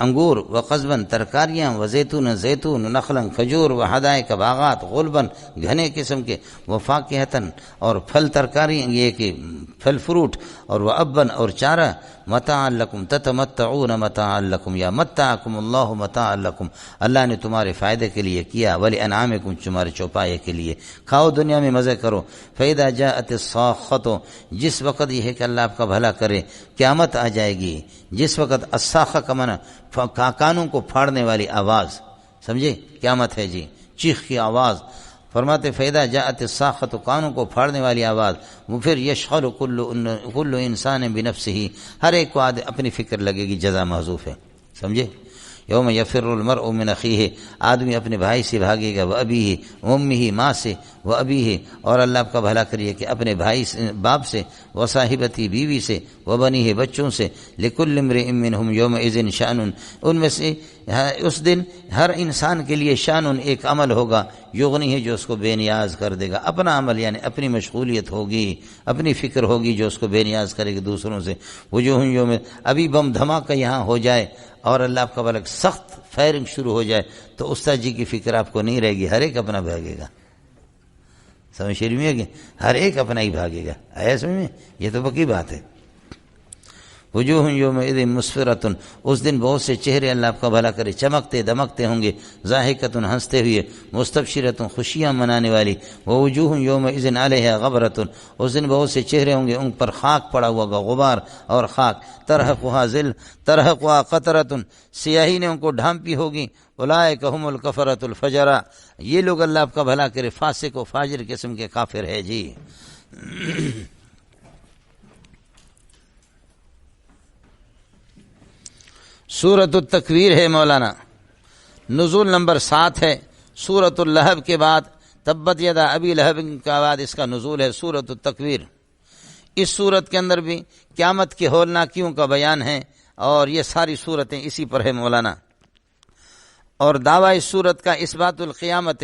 انگور. وقضبًا، ترکاریاں. وزیتون، زیتون. نخلاً، کھجور. وحدائق، باغات. غلبًا، گھنے قسم کے. وفاکہتاً، اور پھل ترکاری، یہ کہ پھل فروٹ. اور وابن، اور چارہ. متاعا لکم تتمتعون متاعا لکم، یا متعکم اللہ متاعا لکم، اللہ نے تمہارے فائدے کے لیے کیا. ولانعامکم، تمہارے چوپائے کے لیے. کھاؤ، دنیا میں مزے کرو. فاذا جاءت الصاخۃ، جس وقت یہ ہے کہ اللہ آپ کا بھلا کرے قیامت آ جائے گی. جس وقت الصاخہ کا معنی کانوں کو پھاڑنے والی آواز، سمجھے، قیامت ہے جی، چیخ کی آواز. فرماتے فیدا جاءت الصاخۃ، کانوں کو پھاڑنے والی آواز. وہ پھر یشغل کل انسان بنفسہ، ہر ایک کو اپنی فکر لگے گی. جزا محذوف ہے، سمجھے. یوم یفر المرء من اخیہ، آدمی اپنے بھائی سے بھاگے گا، وابیہ، امہ، ماں سے، وابیہ، اور اللہ آپ کا بھلا کریے کہ اپنے بھائی سے، باپ سے، وصاحبتی، بیوی سے، وبنیہ، بچوں سے، لکل امرئ منہم یومئذ شأن، ان میں سے اس دن ہر انسان کے لیے شأن، ایک عمل ہوگا، یغنی ہے جو اس کو بے نیاز کر دے گا، اپنا عمل یعنی اپنی مشغولیت ہوگی، اپنی فکر ہوگی جو اس کو بے نیاز کرے گی دوسروں سے۔ وجوہ یوم، ابھی بم دھماکہ یہاں ہو جائے اور اللہ آپ کا بلک سخت فائرنگ شروع ہو جائے تو استاد جی کی فکر آپ کو نہیں رہے گی، ہر ایک اپنا بھاگے گا۔ سمجھ شریف میں ہے کہ ہر ایک اپنا ہی بھاگے گا، آیا سمجھ میں؟ یہ تو پکی بات ہے۔ وجوہ یومئذ مسفرۃ، اس دن بہت سے چہرے اللہ آپ کا بھلا کرے چمکتے دمکتے ہوں گے، ضاحکۃ، ہنستے ہوئے، مستبشرۃ، خوشیاں منانے والی، ووجوہ یومئذ علیہا غبرۃ، اس دن بہت سے چہرے ہوں گے ان پر خاک پڑا ہوا ہوگا، غبار اور خاک، ترہقها قطرۃ، سیاہی نے ان کو ڈھانپی ہوگی، اولئک هم الکفرۃ الفجرہ، یہ لوگ اللہ آپ کا بھلا کرے فاسق و فاجر قسم کے کافر ہے جی۔ سورۃ التکویر ہے مولانا، نزول نمبر 7 ہے، سورۃ اللہب کے بعد، تبت یدا ابی لہب کے بعد اس کا نزول ہے سورۃ التکویر۔ اس سورت کے اندر بھی قیامت کی ہولناکیوں کا بیان ہے، اور یہ ساری صورتیں اسی پر ہے مولانا۔ اور دعویٰ اس سورت کا اثبات القیامت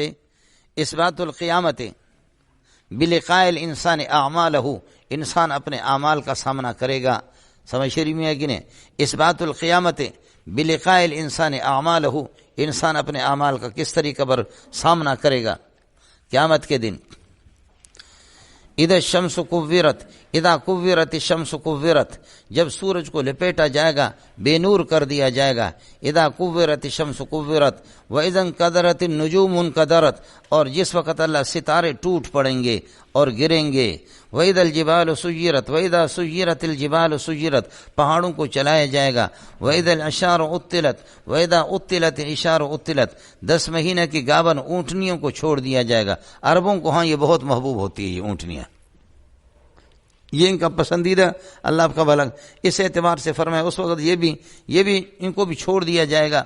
بلقاء الانسان اعمالہ، انسان اپنے اعمال کا سامنا کرے گا، سمجھ شریف میں ہے کہ نہیں؟ اثبات القیامت بلقاء الانسان اعمالہ، انسان اپنے اعمال کا کس طریقے پر سامنا کرے گا قیامت کے دن۔ اذا الشمس کورت، اذا کورت الشمس کورت، جب سورج کو لپیٹا جائے گا، بے نور کر دیا جائے گا، اذا کورت الشمس کورت، واذا انقدرت النجوم انقدرت، اور جس وقت اللہ ستارے ٹوٹ پڑیں گے اور گریں گے، واذا الجبال سیرت، واذا سیرت الجبال سیرت، پہاڑوں کو چلایا جائے گا، واذا العشار عطلت، واذا عطلت العشار عطلت، 10 مہینے کی گابن اونٹنیوں کو چھوڑ دیا جائے گا۔ عربوں کو ہاں یہ بہت محبوب ہوتی ہے یہ اونٹنیاں، یہ ان کا پسندیدہ، اللہ آپ کا بھلا اس اعتبار سے فرمائے اس وقت یہ بھی ان کو بھی چھوڑ دیا جائے گا۔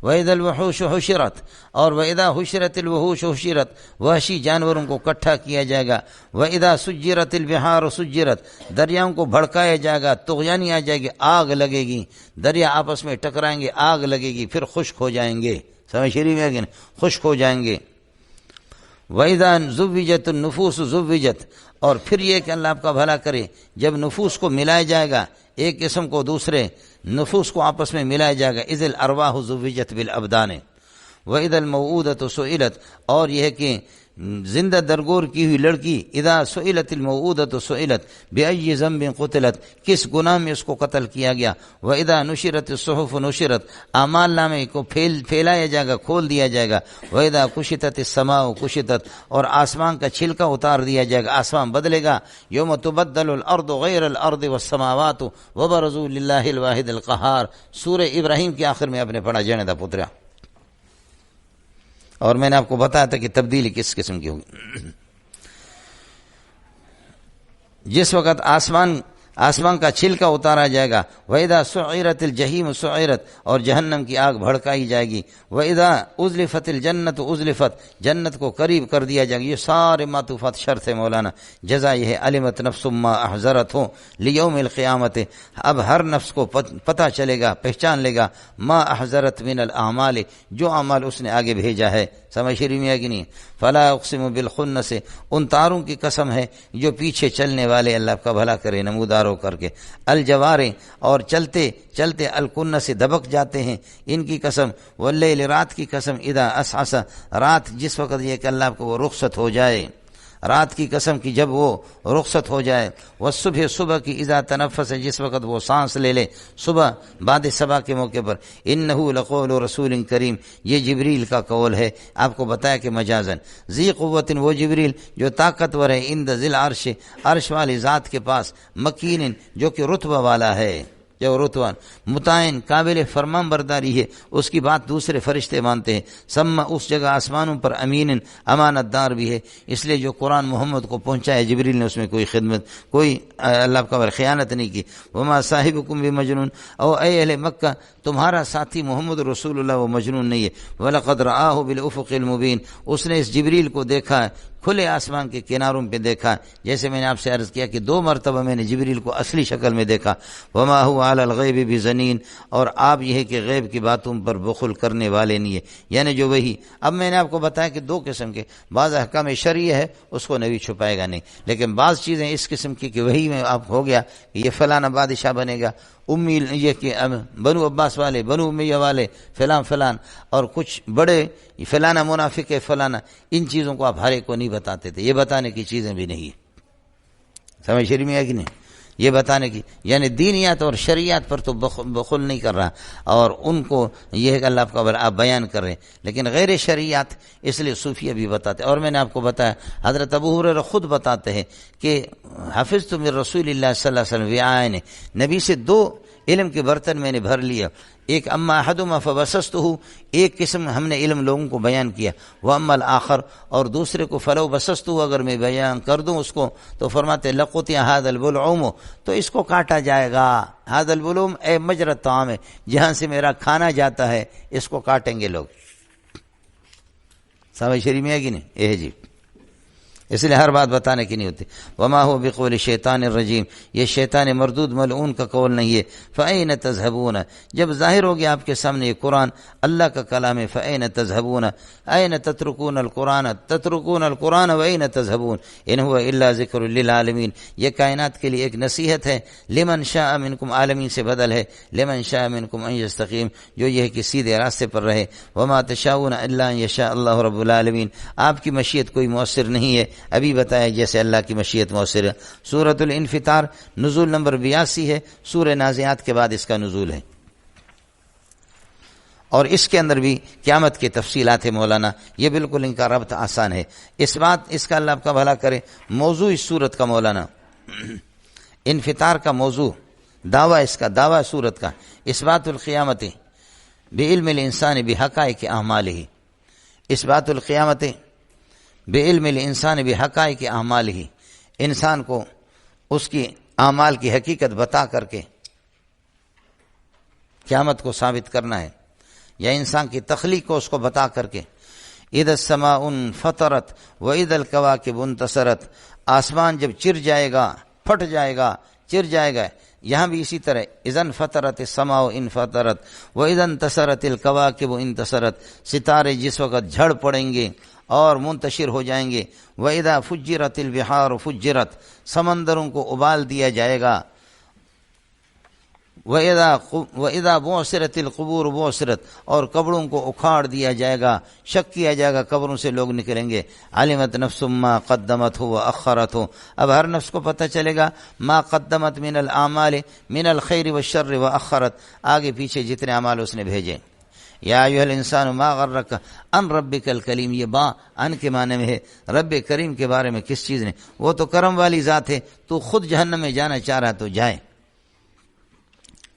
وَإِذَا الْوُحُوشُ حُشِرَتْ، اور وَإِذَا حُشِرَتِ الْوُحُوشُ حُشِرَتْ، وحشی جانوروں کو اکٹھا کیا جائے گا۔ وَإِذَا سُجِّرَتِ الْبِحَارُ سُجِّرَتْ، دریاؤں کو بھڑکایا جائے گا، طغیانی آ جائے گی، آگ لگے گی، دریا آپس میں ٹکرائیں گے، آگ لگے گی، پھر خشک ہو جائیں گے، سمجھ شریف ہے کہ نہیں؟ خشک ہو جائیں گے۔ وَإِذَا زُوِّجَتِ النُّفُوسُ زُوِّجَتْ، اور پھر یہ کہ اللہ آپ کا بھلا کرے جب نفوس کو ملایا جائے گا، ایک قسم کو دوسرے نفوس کو آپس میں ملایا جائے گا، اذ الارواح زوجت بالابدان، واذا الموءودۃ سئلت، اور یہ ہے کہ زندہ درگور کی ہوئی لڑکی، اذا سئلت الموءودۃ سئلت بأي ذنب قتلت، کس گناہ میں اس کو قتل کیا گیا، واذا نشرت الصحف نشرت، اعمال نامے کو پھیلایا جائے گا، کھول دیا جائے گا، واذا کشطت السماء کشطت، اور آسمان کا چھلکا اتار دیا جائے گا، آسمان بدلے گا، یوم تبدل الارض غیر الارض والسماوات وبرزوا للہ الواحد القہار، سورہ ابراہیم کے آخر میں آپ نے پڑھا جنے دا پترا، اور میں نے آپ کو بتایا تھا کہ تبدیلی کس قسم کی ہوگی۔ جس وقت آسمان کا چھلکا اتارا جائے گا، وَإِذَا سُعِرَتِ الْجَحِيمُ سُعِرَتْ، اور جہنم کی آگ بھڑکائی جائے گی، وَإِذَا أُزْلِفَتِ الْجَنَّةُ أُزْلِفَتْ، جنت کو قریب کر دیا جائے گا۔ یہ سارے معطوفات شرط ہے مولانا، جزا یہ ہے علمت نفس ما احضرت ہو لیوم القیامت، اب ہر نفس کو پتہ چلے گا، پہچان لے گا، ما احضرت من الاعمال، جو اعمال اس نے آگے بھیجا ہے، سمجھ شریف میں ہے کہ نہیں؟ فلا اقسم بالخنس، ان تاروں کی قسم ہے جو پیچھے چلنے والے، اللہ کا بھلا کرے نمودار ہو کر کے، الجوارے، اور چلتے چلتے الکنس سے دبک جاتے ہیں، ان کی قسم، واللیل، رات کی قسم، اذا اسعس، رات جس وقت یہ کہ اللہ کو وہ رخصت ہو جائے، رات کی قسم کی جب وہ رخصت ہو جائے، والصبح، صبح کی، اذا تنفس، جس وقت وہ سانس لے لے، صبح بعد صبح کے موقع پر، انہ لقول رسول کریم، یہ جبریل کا قول ہے، آپ کو بتایا کہ مجازن، ذی قوت، وہ جبریل جو طاقتور ہے، عند ذی العرش، عرش والی ذات کے پاس، مکین، جو کہ رتبہ والا ہے، جو رتبان متعین قابل فرمان برداری ہے، اس کی بات دوسرے فرشتے مانتے ہیں. سما اس جگہ آسمانوں پر امین امانت دار بھی ہے. اس لیے جو قرآن محمد کو پہنچایا جبریل نے اس میں کوئی خدمت، کوئی اللہ کا خیانت نہیں کی. وما صاحبکم بمجنون، او اے اہل مکہ تمہارا ساتھی محمد رسول اللہ وہ مجنون نہیں ہے. وَلَقَدْ رَآهُ بِالْأُفُقِ الْمُبِينِ، اس نے اس جبریل کو دیکھا ہے، کھلے آسمان کے کناروں پہ دیکھا. جیسے میں نے آپ سے عرض کیا کہ 2 مرتبہ میں نے جبریل کو اصلی شکل میں دیکھا. وما هو علی الغیب بزنین، اور آپ یہ ہے کہ غیب کی باتوں پر بخل کرنے والے نہیں ہے. یعنی جو وہی اب میں نے آپ کو بتایا کہ 2 قسم کے، بعض احکام شرعی ہے اس کو نبی چھپائے گا نہیں، لیکن بعض چیزیں اس قسم کی کہ وہی میں آپ ہو گیا کہ یہ فلانا بادشاہ بنے گا، امی یہ کہ بنو عباس والے، بنو امیہ والے، فلان فلان، اور کچھ بڑے فلانا منافق ہے فلانا، ان چیزوں کو آپ ہر ایک کو نہیں بتاتے تھے. یہ بتانے کی چیزیں بھی نہیں ہے. سمجھ شریف میں ہے کہ نہیں؟ یہ بتانے کی یعنی دینیات اور شریعت پر تو بخل نہیں کر رہا، اور ان کو یہ ہے کہ اللہ کا آپ بیان کر رہے ہیں. لیکن غیر شریعت اس لیے صوفیہ بھی بتاتے. اور میں نے آپ کو بتایا حضرت ابو ہریرہ خود بتاتے ہیں کہ حفظت من رسول اللہ صلی اللہ علیہ وسلم وعاء، نبی سے 2 علم کے برتن میں نے بھر لیا. ایک اما احدہما فبسستہ، ایک قسم ہم نے علم لوگوں کو بیان کیا. واما الاخر، اور دوسرے کو فلو بسستہ، اگر میں بیان کر دوں اس کو تو فرماتے لقطع ھذا البلعوم، تو اس کو کاٹا جائے گا. ھذا البلعوم اے مجرى الطعام، جہاں سے میرا کھانا جاتا ہے اس کو کاٹیں گے لوگ. سمجھ شریف میں ہے کہ نہیں؟ اے جی، اس لیے ہر بات بتانے کی نہیں ہوتی. وما هو بقول شیطان الرجیم، یہ شیطان مردود ملعون کا قول نہیں ہے. فأین تذهبون، جب ظاہر ہو گیا آپ کے سامنے یہ قرآن اللہ کا کلام ہے. فأین تذهبون، این تترکون القرآن، تترکون القرآن وأین تذهبون، ان هو الا ذکر للعالمین. یہ کائنات کے لیے ایک نصیحت ہے. لمن شاء منکم، عالمین سے بدل ہے. لمن شاء منکم ان یستقیم، جو یہ ہے کہ سیدھے راستے پر رہے. وما تشاؤون الا ان یشاء اللہ رب العالمین، آپ کی مشیت کوئی مؤثر نہیں ہے. ابھی بتایا جیسے اللہ کی مشیت مؤثر ہے. سورۃ الانفطار نزول نمبر 82 ہے. سورہ نازعات کے بعد اس کا نزول ہے، اور اس کے اندر بھی قیامت کی تفصیلات ہے مولانا. یہ بالکل ان کا ربط آسان ہے. اس کا اللہ آپ کا بھلا کرے. موضوع اس سورت کا مولانا انفطار کا موضوع، دعویٰ اس کا، دعویٰ سورت کا اثبات القیامت بعلم الانسان بحقائق اعمالہ. اثبات القیامت بعلم الانسان بحقائق اعمالہ، انسان کو اس کی اعمال کی حقیقت بتا کر کے قیامت کو ثابت کرنا ہے، یا انسان کی تخلیق کو اس کو بتا کر کے. اذا السماء انفطرت واذا الکواکب انتصرت، آسمان جب چر جائے گا، پھٹ جائے گا، چر جائے گا. یہاں بھی اسی طرح اذا انفطرت السماء انفطرت واذا انتصرت الکواکب انتصرت، ستارے جس وقت جھڑ پڑیں گے اور منتشر ہو جائیں گے. وَإِذَا فُجِّرَتِ الْبِحَارُ فُجِّرَتْ، سمندروں کو ابال دیا جائے گا. وَإِذَا بُعْثِرَتِ الْقُبُورُ بُعْثِرَتْ، اور قبروں کو اکھاڑ دیا جائے گا، شک کیا جائے گا، قبروں سے لوگ نکلیں گے. عَلِمَتْ نَفْسٌ مَّا قَدَّمَتْ وَأَخَّرَتْ، اب ہر نفس کو پتہ چلے گا ما قدمت من الاعمال من الخیر والشر وأخرت، آگے پیچھے جتنے اعمال اس نے بھیجے. یا ایھا الانسان ما غرک ان ربک الکریم، یہ با ان کے معنی میں ہے رب کریم کے بارے میں کس چیز نے، وہ تو کرم والی ذات ہے، تو خود جہنم میں جانا چاہ رہا تو جائے.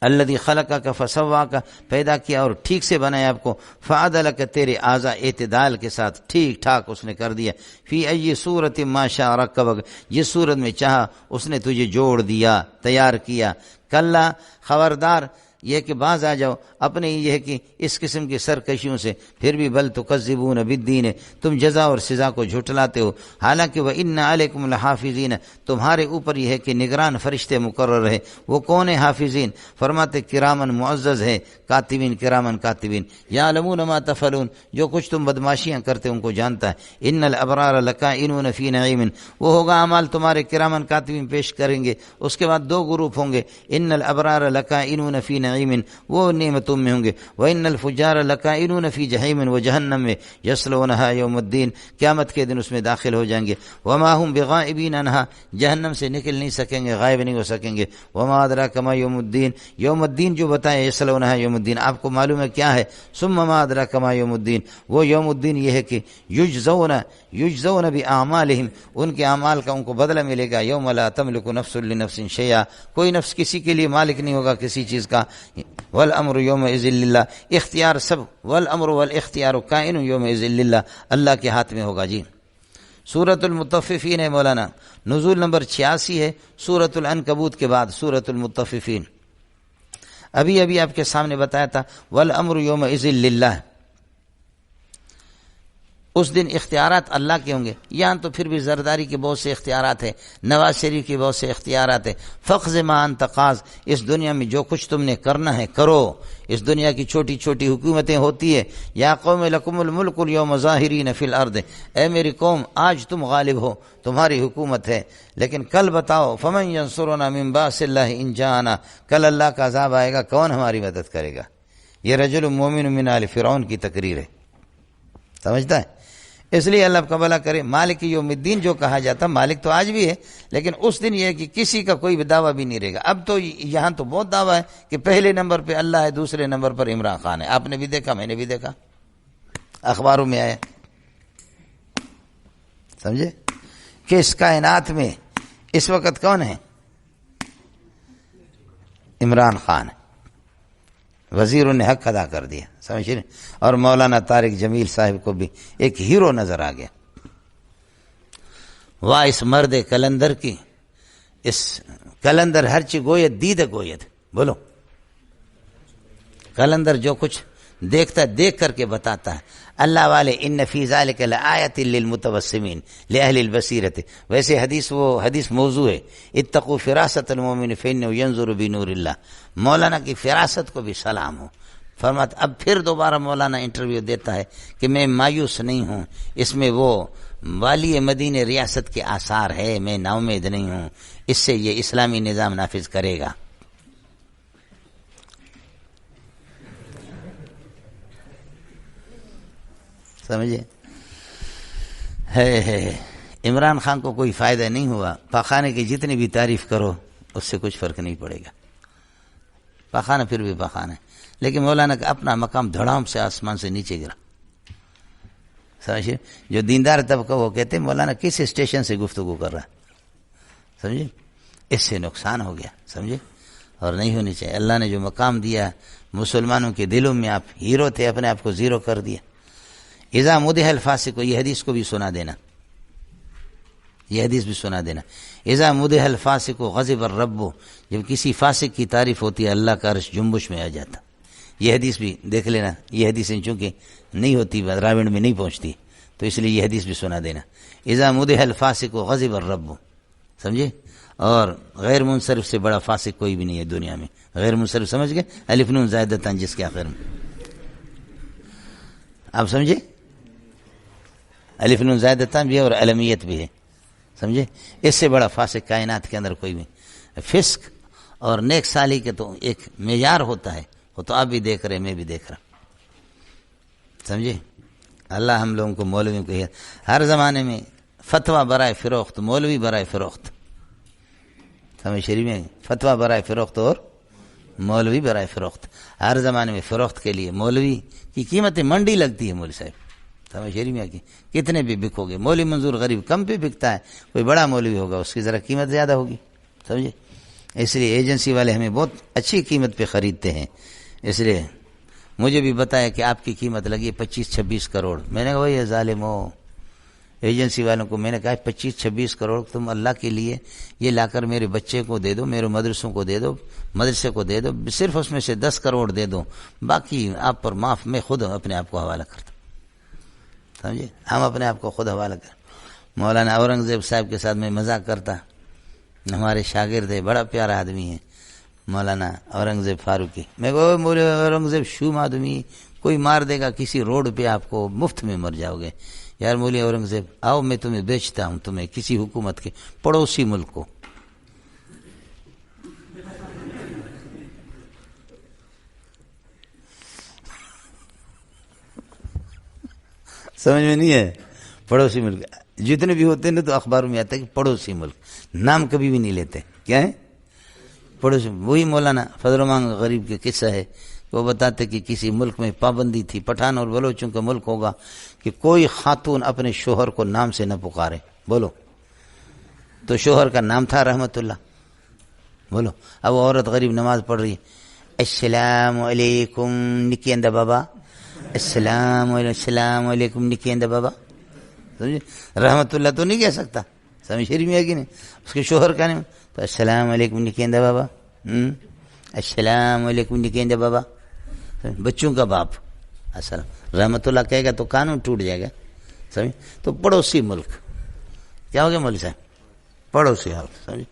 الذی خلقک فسواک، پیدا کیا اور ٹھیک سے بنایا آپ کو. فعدلک، تیرے اعضاء اعتدال کے ساتھ ٹھیک ٹھاک اس نے کر دیا. فی ای صورت ما شاء رکبک، جس صورت میں چاہا اس نے تجھے جوڑ دیا، تیار کیا. کلا، خبردار یہ کہ باز آ جاؤ اپنے یہ ہے کہ اس قسم کی سرکشیوں سے. پھر بھی بل تکذبون بالدین، تم جزا اور سزا کو جھٹلاتے ہو. حالانکہ وَإِنَّ عَلَيْكُمْ لَحَافِظِينَ، تمہارے اوپر یہ ہے کہ نگران فرشتے مقرر ہے. وہ کون ہے حافظین؟ فرماتے کرامن معزز ہے، کاتبین کرامن کاتبین، یعلمون ما تفعلون، جو کچھ تم بدماشیاں کرتے ان کو جانتا ہے. ان الابرار لکائنون فی نعیم، وہ ہوگا اعمال تمہارے کرامن کاتبین پیش کریں گے. اس کے بعد 2 گروپ ہوں گے. ان الابرار لکائنون فی نعیم، نعیم، وہ نعمتوں میں ہوں گے. وَإِنَّ الْفُجَّارَ لَكَائِنُونَ فِي جَحِيمٍ وَجَهَنَّمَ میں يَصْلَوْنَهَا يَوْمَ الدِّينِ، قیامت کے دن اس میں داخل ہو جائیں گے. وَمَا هُمْ بِغَائِبِينَ عَنْهَا، جہنم سے نکل نہیں سکیں گے، غائب نہیں ہو سکیں گے. وَمَا أَدْرَاكَ مَا يَوْمُ الدِّينِ، یوم الدین جو بتائیں يَصْلَوْنَهَا يَوْمُ الدِّينِ، آپ کو معلوم ہے کیا ہے. ثُمَّ مَا أَدْرَاكَ مَا يَوْمُ الدِّينِ، وہ یوم الدین یہ ہے کہ یجزون بِأَعْمَالِهِمْ، ان کے اعمال کا ان کو بدلہ ملے گا. یوم لا تملک نفس لنفس شیئا، کوئی نفس کسی کے لیے مالک نہیں ہوگا کسی چیز کا. والامر یومئذ للہ، اختیار سب، والامر والاختیار کائن یومئذ للہ، اللہ کے ہاتھ میں ہوگا. جی سورۃ المطففین ہے مولانا، نزول نمبر 86 ہے سورۃ العنکبوت کے بعد سورۃ المطففین. ابھی آپ کے سامنے بتایا تھا والامر یومئذ للہ، اس دن اختیارات اللہ کے ہوں گے. یہاں تو پھر بھی زرداری کے بہت سے اختیارات ہیں، نواز شریف کے بہت سے اختیارات ہیں. فقض ما انت قاض، اس دنیا میں جو کچھ تم نے کرنا ہے کرو. اس دنیا کی چھوٹی چھوٹی حکومتیں ہوتی ہے. یا قوم لکم الملک اليوم ظاہرین فی الارض، اے میری قوم آج تم غالب ہو، تمہاری حکومت ہے، لیکن کل بتاؤ فمن ینصرنا من باس اللہ ان جاءنا، کل اللہ کا عذاب آئے گا، کون ہماری مدد کرے گا. یہ رجل مومن من آل فرعون کی تقریر ہے، سمجھتا ہے. اس لیے اللہ کا بھلا کرے. مالک یوم الدین جو کہا جاتا، مالک تو آج بھی ہے، لیکن اس دن یہ ہے کہ کسی کا کوئی دعویٰ بھی نہیں رہے گا. اب تو یہاں تو بہت دعویٰ ہے کہ پہلے نمبر پہ اللہ ہے، دوسرے نمبر پر عمران خان ہے. آپ نے بھی دیکھا، میں نے بھی دیکھا، اخباروں میں آیا. سمجھے کہ اس کائنات میں اس وقت کون ہے؟ عمران خان ہے. وزیروں نے حق ادا کر دیا، سمجھ رہے. اور مولانا طارق جمیل صاحب کو بھی ایک ہیرو نظر آ گیا. واہ اس مرد کلندر کی، اس کلندر ہر چی گوید دید گوید. بولو، کلندر جو کچھ دیکھتا ہے دیکھ کر کے بتاتا ہے. اللہ والے ان فی ذلک لآیۃ للمتوسمین لأہل البصیرۃ. ویسے وہ حدیث موضوع ہے، اتقوا فراست المؤمن فإنه ينظر بنور اللہ. مولانا کی فراست کو بھی سلام ہو. فرماتا اب پھر دوبارہ مولانا انٹرویو دیتا ہے کہ میں مایوس نہیں ہوں، اس میں وہ والی مدینہ ریاست کے آثار ہے، میں نا امید نہیں ہوں، اس سے یہ اسلامی نظام نافذ کرے گا. سمجھے ہے. عمران خان کو کوئی فائدہ نہیں ہوا. پاخانے کی جتنی بھی تعریف کرو اس سے کچھ فرق نہیں پڑے گا. پاخانہ پھر بھی پاخانہ ہے، لیکن مولانا کا اپنا مقام دھڑام سے آسمان سے نیچے گرا. سمجھے جو دیندار طبقہ وہ کہتے ہیں مولانا کس اسٹیشن سے گفتگو کر رہا ہے. سمجھے اس سے نقصان ہو گیا. سمجھے اور نہیں ہونی چاہیے. اللہ نے جو مقام دیا مسلمانوں کے دلوں میں، آپ ہیرو تھے، اپنے آپ کو زیرو کر دیا. اذا مدح الفاسق، یہ حدیث کو بھی سنا دینا، یہ حدیث بھی سنا دینا. اذا مدح الفاسق غضب الرب، جب کسی فاسق کی تعریف ہوتی ہے اللہ کا عرش جنبش میں آ جاتا. یہ حدیث بھی دیکھ لینا. یہ حدیثیں چونکہ نہیں ہوتی راوند میں نہیں پہنچتی، تو اس لیے یہ حدیث بھی سنا دینا. اذا مدح الفاسق غضب الرب. سمجھے. اور غیر منصرف سے بڑا فاسق کوئی بھی نہیں ہے دنیا میں. غیر منصرف سمجھ گئے، الف نون زائدتان جس کے آخر میں. آپ سمجھے الف نون زائدتان بھی ہے اور علمیت بھی ہے. سمجھے اس سے بڑا فاسق کائنات کے اندر کوئی بھی. فسق اور نیک سالی کے تو ایک معیار ہوتا ہے، وہ تو آپ بھی دیکھ رہے، میں بھی دیکھ رہا. سمجھے اللہ ہم لوگوں کو مولویوں کو ہر زمانے میں فتویٰ برائے فروخت، مولوی برائے فروخت. سمجھ شریف میں فتویٰ برائے فروخت اور مولوی برائے فروخت. ہر زمانے میں فروخت کے لیے مولوی کی قیمتیں منڈی لگتی ہے. مولوی صاحب سمجھ شریف میں کی کتنے بھی بکو گے. مولوی منظور غریب کم پہ بکتا ہے، کوئی بڑا مولوی ہوگا اس کی ذرا قیمت زیادہ ہوگی. سمجھے اس لیے ایجنسی والے ہمیں بہت اچھی قیمت پہ خریدتے ہیں. اس لیے مجھے بھی بتایا کہ آپ کی قیمت لگی 25-26 کروڑ. میں نے کہا یہ ظالم ہو. ایجنسی والوں کو میں نے کہا 25-26 کروڑ تم اللہ کے لیے یہ لا کر میرے بچے کو دے دو، میرے مدرسوں کو دے دو، مدرسے کو دے دو، صرف اس میں سے 10 کروڑ دے دو، باقی آپ پر معاف. میں خود اپنے آپ کو حوالہ کرتا. سمجھے ہم اپنے آپ کو خود حوالہ کر. مولانا اورنگزیب صاحب کے ساتھ میں مذاق کرتا، ہمارے شاگرد ہے، بڑا پیارا آدمی ہے مولانا اورنگزیب فاروقی. میں کہو مولانا اورنگزیب شوم آدمی، کوئی مار دے گا کسی روڈ پہ آپ کو، مفت میں مر جاؤ گے. یار مولانا اورنگزیب آؤ میں تمہیں بیچتا ہوں، تمہیں کسی حکومت کے پڑوسی ملک کو. سمجھ میں نہیں ہے؟ پڑوسی ملک جتنے بھی ہوتے ہیں نا تو اخباروں میں آتا ہے کہ پڑوسی ملک، نام کبھی بھی نہیں لیتے. کیا ہے؟ پڑوسی. وہی مولانا فضل الرحمان غریب کے قصہ ہے، وہ بتاتے کہ کسی ملک میں پابندی تھی، پٹھان اور بلوچوں کا ملک ہوگا، کہ کوئی خاتون اپنے شوہر کو نام سے نہ پکارے. بولو. تو شوہر کا نام تھا رحمت اللہ. بولو. اب وہ عورت غریب نماز پڑھ رہی ہے، السلام علیکم نکیندہ بابا، السلام علیکم نکیندہ بابا. سمجھے؟ رحمت اللہ تو نہیں کہہ سکتا. سمجھ شریف میں ہے کہ نہیں؟ اس کے شوہر کا نہیں تو السلام علیکم نکیندہ بابا، السلام علیکم نکیندہ بابا. بچوں کا باپ السلام رحمت اللہ کہے گا تو قانون ٹوٹ جائے گا. سمجھ؟ تو پڑوسی ملک کیا ہو گیا مولوی صاحب؟ پڑوسی حال. سمجھ؟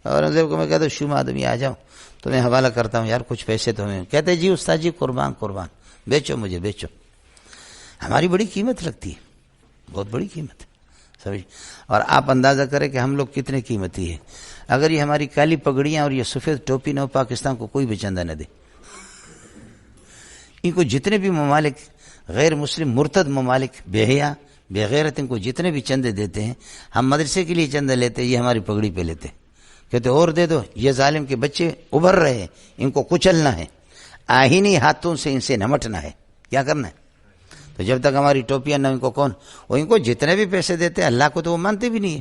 اورنگزیب کو میں کہتا ہوں شوم آدمی آ جاؤ تو میں حوالہ کرتا ہوں، یار کچھ پیسے تو ہمیں. کہتے جی استاد جی قربان بیچو مجھے بیچو. ہماری بڑی قیمت لگتی ہے، بہت بڑی قیمت ہے. سمجھ؟ اور آپ اندازہ کریں کہ ہم لوگ کتنے قیمتی ہیں. اگر یہ ہماری کالی پگڑیاں اور یہ سفید ٹوپی نہ ہو، پاکستان کو کوئی بھی چندہ نہ دے. ان کو جتنے بھی ممالک غیر مسلم مرتد ممالک بے حیا بے غیرت ان کو جتنے بھی چندے دیتے ہیں، ہم مدرسے کے لیے چندہ لیتے ہیں، یہ ہماری پگڑی پہ لیتے. کہتے اور دے دو، یہ ظالم کے بچے ابھر رہے ہیں، ان کو کچلنا ہے، آہینی ہاتھوں سے ان سے نمٹنا ہے. کیا کرنا ہے؟ تو جب تک ہماری ٹوپیاں نہ ان کو کون، وہ ان کو جتنے بھی پیسے دیتے ہیں اللہ کو تو وہ مانتے بھی نہیں ہے.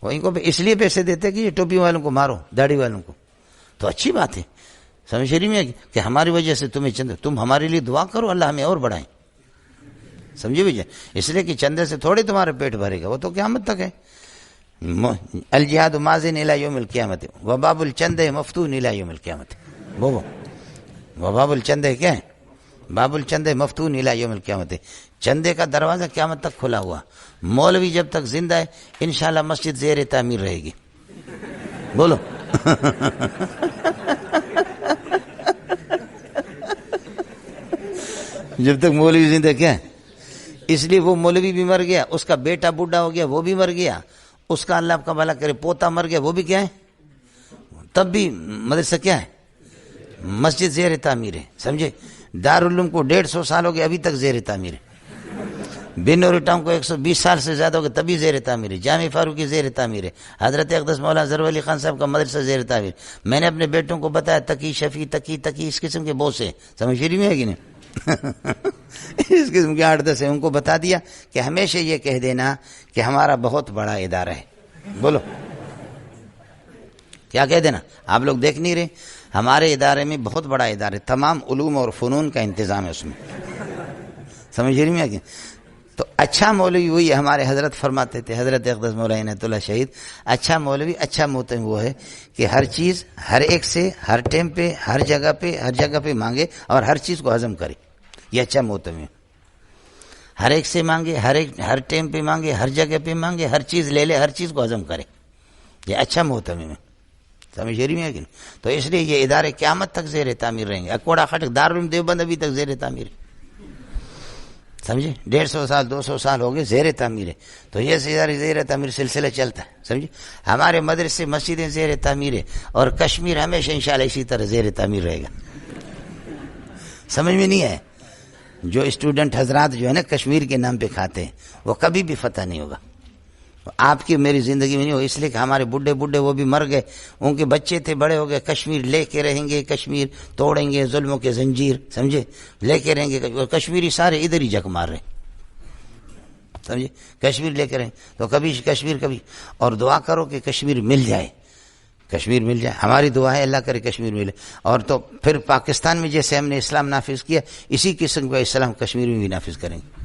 وہ ان کو اس لیے پیسے دیتے کہ یہ ٹوپی والوں کو مارو، داڑھی والوں کو. تو اچھی بات ہے. سمجھ رہی میں کہ ہماری وجہ سے تمہیں چندے، تم ہمارے لیے دعا کرو اللہ ہمیں اور بڑھائیں. سمجھے بھیجا؟ اس لیے کہ چندے سے تھوڑے تمہارا پیٹ بھرے گا، وہ تو قیامت تک ہے. الجہاد ماضٍ الی یوم القیامت وباب الچند مفتون الی یوم القیامت. وہ باب الچند کیا ہے؟ باب الچند مفتون الی یوم القیامت. چندے کا دروازہ قیامت تک کھلا ہوا. مولوی جب تک زندہ ہے انشاءاللہ مسجد زیر تعمیر رہے گی. بولو. جب تک مولوی زندہ کیا ہے؟ اس لیے وہ مولوی بھی مر گیا، اس کا بیٹا بوڑھا ہو گیا وہ بھی مر گیا، اس کا اللہ کا بھلا کرے پوتا مر گیا وہ بھی کیا ہے، تب بھی مدرسہ کیا ہے؟ مسجد زیر تعمیر ہے. سمجھے؟ دارالعلوم کو 150 سال ہو گئے ابھی تک زیر تعمیر ہے. بنوری ٹاؤن کو 120 سال سے زیادہ ہو گئے تبھی زیر تعمیر ہے. جامع فاروقی زیر تعمیر ہے. حضرت اقدس مولانا ظفر علی خان صاحب کا مدرسہ زیر تعمیر. میں نے اپنے بیٹوں کو بتایا تقی شفیع تقی اس قسم کے بہت سے. سمجھ رہی میں ہے کہ نہیں؟ اس قسم کے 8-10 ہیں. ان کو بتا دیا کہ ہمیشہ یہ کہہ دینا کہ ہمارا بہت بڑا ادارہ ہے. بولو کیا کہہ دینا؟ آپ لوگ دیکھ نہیں رہے؟ ہمارے ادارے میں بہت بڑا ادارہ ہے، تمام علوم اور فنون کا انتظام ہے اس میں. سمجھ رہی میں؟ تو اچھا مولوی وہی ہمارے حضرت فرماتے تھے، حضرت اقدس مولانا عنایت اللہ شہید، اچھا مولوی اچھا محترم وہ ہے کہ ہر چیز ہر ایک سے ہر ٹائم پہ ہر جگہ پہ مانگے اور ہر چیز کو ہضم کرے. یہ اچھا محترم ہے. ہر ایک سے مانگے، ہر ٹائم پہ مانگے، ہر جگہ پہ مانگے، ہر چیز لے لے، ہر چیز کو ہضم کرے. یہ اچھا محترم ہے. سمجھ رہی ہے کہ نہیں؟ تو اس لیے یہ ادارے قیامت تک زیر تعمیر رہیں گے. اکوڑا خٹک دارالعلوم دیوبند ابھی تک زیر تعمیر ہے. سمجھے؟ 150 سال 200 سال ہو گئے زیر تعمیر ہے. تو یہ زیر تعمیر سلسلہ چلتا ہے. سمجھے؟ ہمارے مدرسے مسجدیں زیر تعمیر ہے اور کشمیر ہمیشہ انشاءاللہ اسی طرح زیر تعمیر رہے گا. سمجھ میں نہیں ہے؟ جو اسٹوڈنٹ حضرات جو ہے نا کشمیر کے نام پہ کھاتے ہیں وہ کبھی بھی فتح نہیں ہوگا. آپ کی میری زندگی میں نہیں ہو، اس لیے کہ ہمارے بڈھے وہ بھی مر گئے، ان کے بچے تھے بڑے ہو گئے. کشمیر لے کے رہیں گے، کشمیر توڑیں گے، ظلموں کے زنجیر. سمجھے؟ لے کے رہیں گے. کشمیری سارے ادھر ہی جک مار رہے. سمجھے؟ کشمیر لے کے رہیں تو کبھی کشمیر کبھی. اور دعا کرو کہ کشمیر مل جائے، کشمیر مل جائے. ہماری دعا ہے اللہ کرے کشمیر ملے. اور تو پھر پاکستان میں جیسے ہم نے اسلام نافذ کیا اسی قسم کا اسلام کشمیر میں بھی نافذ کریں گے.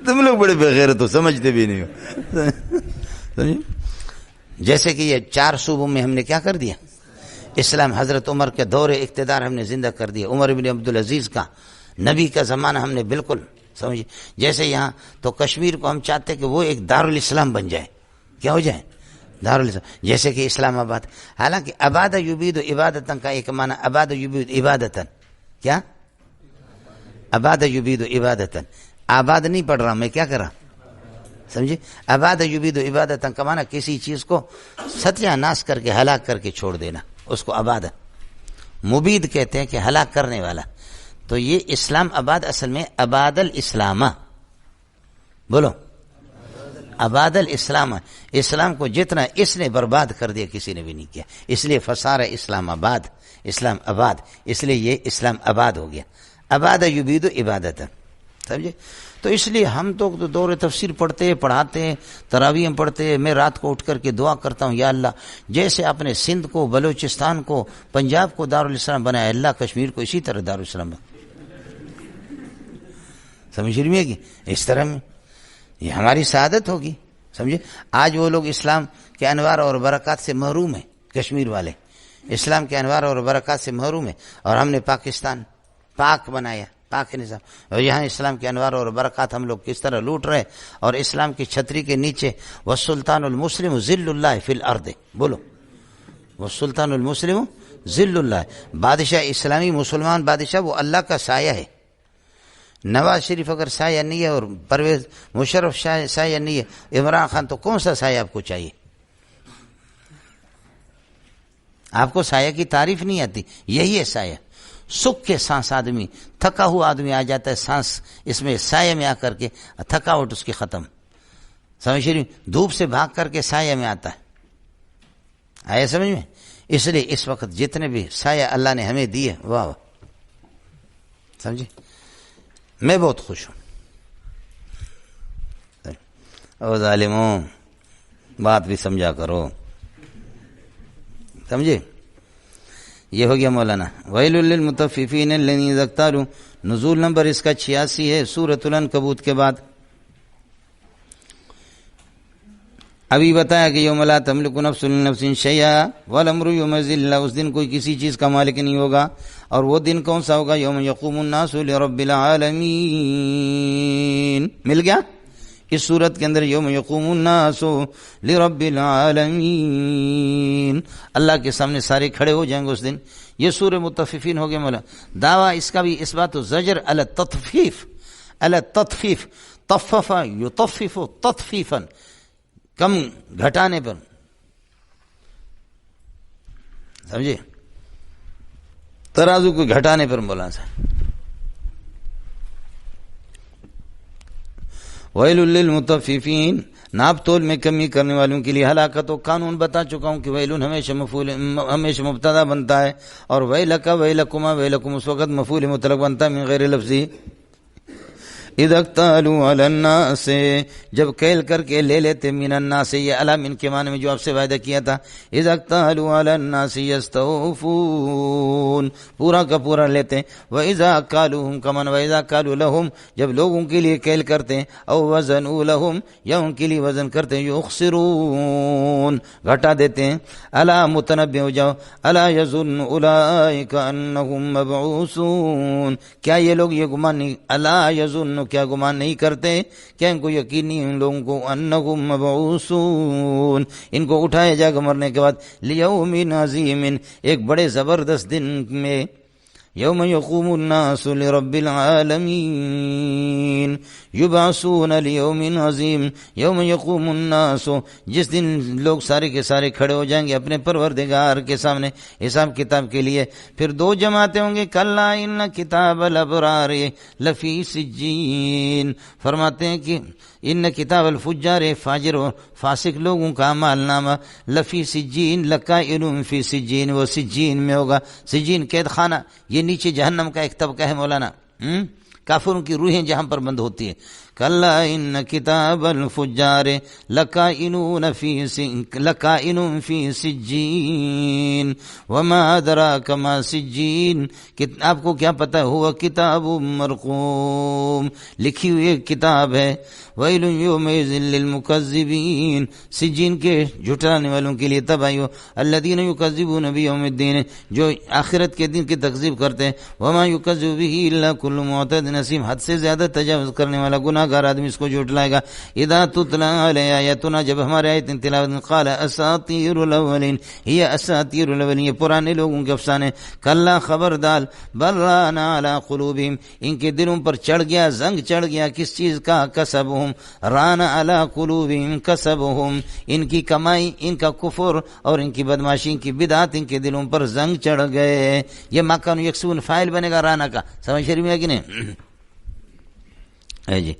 تم لوگ بڑے بغیرت ہو، سمجھتے بھی نہیں ہو. جیسے کہ یہ 4 صوبوں میں ہم نے کیا کر دیا؟ اسلام. حضرت عمر کے دور اقتدار ہم نے زندہ کر دیا. عمر بن عبدالعزیز کا نبی کا زمانہ ہم نے بالکل سمجھے. جیسے یہاں تو کشمیر کو ہم چاہتے کہ وہ ایک دارالاسلام بن جائے. کیا ہو جائے؟ دارالاسلام. جیسے کہ اسلام آباد. حالانکہ عباد یبید عبادتن کا ایک معنی عباد یبید عبادتن. کیا؟ عباد یبید عبادتن. آباد نہیں پڑھ رہا میں، کیا کر رہا؟ سمجھے؟ عباد یبید عبادتن کا معنی کسی چیز کو ستیہ ناش کر کے ہلاک کر کے چھوڑ دینا، اس کو عباد. مبید کہتے ہیں کہ ہلاک کرنے والا. تو یہ اسلام آباد اصل میں اباد الاسلامہ، بولو اباد الاسلام، اسلام کو جتنا اس نے برباد کر دیا کسی نے بھی نہیں کیا، اس لیے فسار اسلام آباد، اسلام آباد، اس لیے یہ اسلام آباد ہو گیا، آباد یبید عبادت، سمجھے؟ تو اس لیے ہم تو دور تفسیر پڑھتے پڑھاتے ہیں، تراویح پڑھتے ہیں، میں رات کو اٹھ کر کے دعا کرتا ہوں یا اللہ جیسے آپ نے سندھ کو، بلوچستان کو، پنجاب کو دارالاسلام بنایا، اللہ کشمیر کو اسی طرح دارالاسلام بنا، سمجھ رہی ہے کہ اس طرح میں یہ ہماری سعادت ہوگی، سمجھے؟ آج وہ لوگ اسلام کے انوار اور برکات سے محروم ہیں، کشمیر والے اسلام کے انوار اور برکات سے محروم ہیں، اور ہم نے پاکستان پاک بنایا، پاک نظام، اور یہاں اسلام کے انوار اور برکات ہم لوگ کس طرح لوٹ رہے، اور اسلام کی چھتری کے نیچے والسلطان المسلم ذل اللہ فی الارض، بولو والسلطان المسلم ذل اللہ، بادشاہ اسلامی مسلمان بادشاہ وہ اللہ کا سایہ ہے۔ نواز شریف اگر سایہ نہیں ہے اور پرویز مشرف سایہ نہیں ہے، عمران خان تو کون سا سایہ آپ کو چاہیے؟ آپ کو سایہ کی تعریف نہیں آتی، یہی ہے سایہ۔ سکھ کے سانس آدمی، تھکا ہوا آدمی آ جاتا ہے سانس اس میں سایہ میں آ کر کے تھکاوٹ اس کی ختم، سمجھ رہی؟ دھوپ سے بھاگ کر کے سایہ میں آتا ہے، آیا سمجھ میں؟ اس لیے اس وقت جتنے بھی سایہ اللہ نے ہمیں دیے، واہ واہ، سمجھے؟ میں بہت خوش ہوں۔ او ظالموں بات بھی سمجھا کرو، سمجھے؟ یہ ہو گیا مولانا ویل للمطففین الذین اذا اکتالوا، نزول نمبر اس کا 86 ہے سورۃ العنکبوت کے بعد۔ ابھی بتایا کہ یوم لا تملک نفس لنفس شیئا والامر یومئذ للہ، اس دن کوئی کسی چیز کا مالک نہیں ہوگا، اور وہ دن کون سا ہوگا؟ یوم یقوم الناس لرب العالمین، مل گیا اس صورت کے اندر، یوم یقوم الناس لرب العالمین، اللہ کے سامنے سارے کھڑے ہو جائیں گے اس دن۔ یہ سورہ مطففین ہو گیا مولا۔ دعویٰ اس کا بھی اس بات و زجر علی التطفیف، علی التطفیف، طفف یطفف تطفیفا، کم گھٹانے پر، سمجھے؟ ترازو کو گھٹانے پر مولانا صاحب۔ ویل للمطففین، ناپ تول میں کمی کرنے والوں کے لیے ہلاکت۔ و قانون بتا چکا ہوں کہ ویل ہمیشہ مبتدا بنتا ہے، اور ویلک ویلکما ویلکم اس وقت مفعول مطلق بنتا ہے من غیر لفظی۔ اذا اکتالوا علی الناس، جب کیل کر کے لے لیتے، من الناس، یہ علی من کے معنی میں جو آپ سے وعدہ کیا تھا، اذا اکتالوا علی الناس یستوفون، پورا کا پورا لیتے، واذا کالوہم کمن واذا کالوا لہم، جب لوگوں کے لیے کیل کرتے، او وزنوا لہم، یا ان کے لیے وزن کرتے، یخسرون، گھٹا دیتے ہیں۔ الا متنبہ ہو جاؤ، الا یظن اولئک انہم مبعوثون، کیا یہ لوگ یہ گمان نہیں، الا یظن کیا گمان نہیں کرتے، کیا ان کو یقین نہیں ان لوگوں کو، انہم مبعوثون، ان کو اٹھایا جائے گا مرنے کے بعد، لیوم عظیم، ایک بڑے زبردست دن میں، یوم یقوم الناس لرب العالمین، یبعثون لیوم عظیم، یوم یقوم الناس، جس دن لوگ سارے کے سارے کھڑے ہو جائیں گے اپنے پروردگار کے سامنے حساب کتاب کے لیے۔ پھر دو جماعتیں ہوں گے، کلا ان کتاب الابرار لفی سجین، فرماتے ہیں کہ ان کتاب الفجار، فاجر و فاسق لوگوں کا اعمال نامہ، لفی سجین، لکائن فی سجین، وہ سجین میں ہوگا۔ سجین قید خانہ، یہ نیچے جہنم کا ایک طبقہ ہے مولانا، کافروں کی روحیں جہاں پر بند ہوتی ہے۔ کلا ان کتاب الفجار لکائن فی سجین وما ادراک ما سجین، آپ کو کیا پتہ ہوا کتاب مرقوم، لکھی ہوئی ایک کتاب ہے۔ ویل یومئذ للمکذبین، سجین کے جھٹلانے والوں کے لیے تباہی ہو، الذین یکذبون بیوم الدین، جو آخرت کے دن کی تکذیب کرتے ہیں، وما یکذب بہ الا کل معتد نسیم، حد سے زیادہ تجاوز کرنے والا گناہ گناہگار آدمی اس کو جھٹلائے گا. اذا تتلی علیہ آیاتنا، جب ہمارے آیتیں تلاوت قال اساطیر الاولین، یہ اساطیر الاولین، یہ پرانے لوگوں کے افسانے. کلا خبردار، بل ران علی قلوبہم، ان کے دلوں پر چڑھ گیا، زنگ چڑھ گیا کس چیز کا؟ کسبہم، ران علی قلوبہم کسبہم، ان کی کمائی، ان کا کفر اور ان کی بدماشی، ان کی بدعت ان کے دلوں پر زنگ چڑھ گئے. یہ ما کانوا یکسبون فاعل بنے گا رانا کا. سمجھ شریف میں ہے کہ نہیں؟ ہے جی.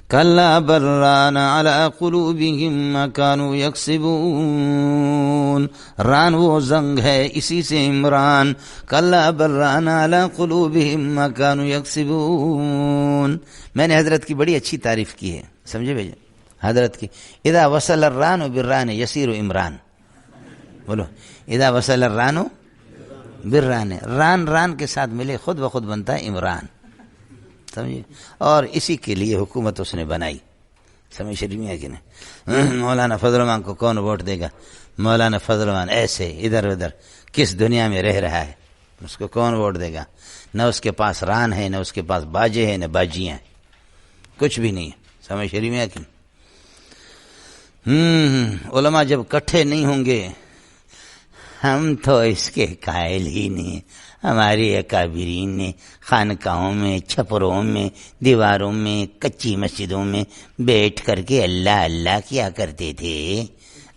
کلا بل ران علی قلوبہم ما کانوا یکسبون، ران وہ زنگ ہے، اسی سے عمران. کلا بل ران علی قلوبہم ما کانوا یکسبون. میں نے حضرت کی بڑی اچھی تعریف کی ہے، سمجھے بھائی حضرت کی. اذا وصل الران بالران یسیر عمران. بولو اذا وصل الران بالران، ران ران کے ساتھ ملے خود بخود بنتا ہے عمران. سمجھے؟ اور اسی کے لیے حکومت اس نے بنائی. سمجھ شریف میں ہے کہ نہیں؟ مولانا فضل الرحمان کو کون ووٹ دے گا؟ مولانا فضل الرحمان ایسے ادھر ادھر کس دنیا میں رہ رہا ہے، اس کو کون ووٹ دے گا؟ نہ اس کے پاس ران ہے، نہ اس کے پاس باجے ہیں، نہ باجیاں ہیں، کچھ بھی نہیں ہے. سمجھ شریف میں ہے کہ نہیں؟ علماء جب کٹھے نہیں ہوں گے، ہم تو اس کے قائل ہی نہیں. ہماری اکابرین نے خانقاہوں میں، چھپروں میں، دیواروں میں، کچی مسجدوں میں بیٹھ کر کے اللہ اللہ کیا کرتے تھے.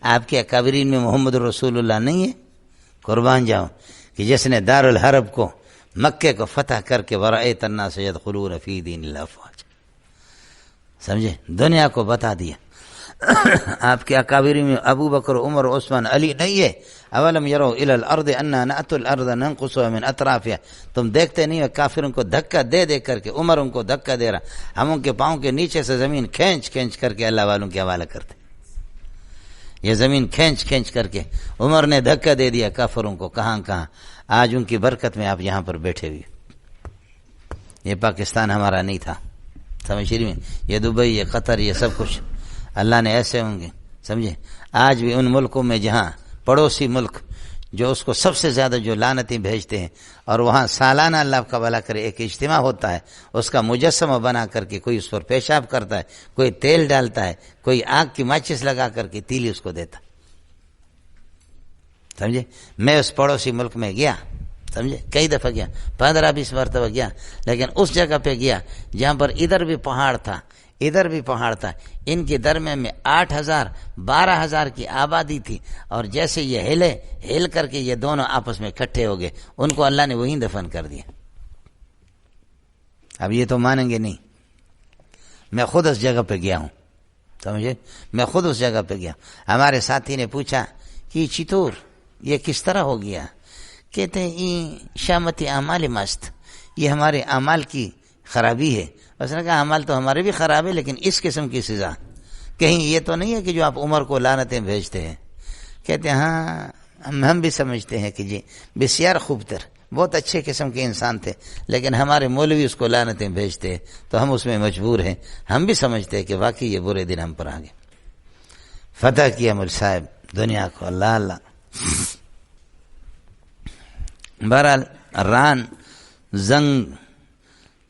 آپ کے اکابرین میں محمد رسول اللہ نہیں ہے؟ قربان جاؤ کہ جس نے دارالحرب کو، مکے کو فتح کر کے ورأیت الناس یدخلون فی دین اللہ افواجا، سمجھے؟ دنیا کو بتا دیا. آپ کے اکابرین میں ابو بکر، عمر، عثمان، علی نہیں ہے؟ اولم یروا الی الارض انا نأتی الارض ننقصها من اطرافها. تم دیکھتے نہیں ہو کافروں کو دھکا دے دے کر کے، عمر ان کو دھکا دے رہا، ہم ان کے پاؤں کے نیچے سے زمین کھینچ کھینچ کر کے اللہ والوں کے حوالہ کرتے. یہ زمین کھینچ کھینچ کر کے عمر نے دھکا دے دیا کافروں کو. کہاں کہاں آج ان کی برکت میں آپ یہاں پر بیٹھے ہوئے. یہ پاکستان ہمارا نہیں تھا، سمجھ رہی میں؟ یہ دبئی، یہ قطر، یہ سب کچھ اللہ نے ایسے ہوں گے. سمجھے؟ آج بھی ان ملکوں میں جہاں پڑوسی ملک جو اس کو سب سے زیادہ جو لعنتیں بھیجتے ہیں، اور وہاں سالانہ اللہ کا بھلا کرے ایک اجتماع ہوتا ہے، اس کا مجسمہ بنا کر کے کوئی اس پر پیشاب کرتا ہے، کوئی تیل ڈالتا ہے، کوئی آگ کی ماچس لگا کر کے تیلی اس کو دیتا. سمجھے؟ میں اس پڑوسی ملک میں گیا، سمجھے، کئی دفعہ گیا، 15-20 مرتبہ گیا، لیکن اس جگہ پہ گیا جہاں پر ادھر بھی پہاڑ تھا، ادھر بھی پہاڑ تھا. ان کے درمیان میں 8,000 12,000 کی آبادی تھی، اور جیسے یہ ہل کر کے یہ دونوں آپس میں اکٹھے ہو گئے، ان کو اللہ نے وہیں دفن کر دیا. اب یہ تو مانیں گے نہیں، میں خود اس جگہ پہ گیا ہوں، سمجھے، میں خود اس جگہ پہ گیا. ہمارے ساتھی نے پوچھا کہ چتور یہ کس طرح ہو گیا؟ کہتے ہیں یہ شامت اعمال مست، یہ ہمارے اعمال کی خرابی ہے. اس نے کہا اعمال تو ہمارے بھی خراب ہے، لیکن اس قسم کی سزا کہیں یہ تو نہیں ہے کہ جو آپ عمر کو لعنتیں بھیجتے ہیں. کہتے ہیں ہاں ہم بھی سمجھتے ہیں کہ جی بسیار خوب تر، بہت اچھے قسم کے انسان تھے، لیکن ہمارے مولوی اس کو لعنتیں بھیجتے ہیں تو ہم اس میں مجبور ہیں. ہم بھی سمجھتے ہیں کہ واقعی یہ برے دن ہم پر آ گئے. فتح کیا مول صاحب دنیا کو، اللہ اللہ. بہرحال ران زنگ،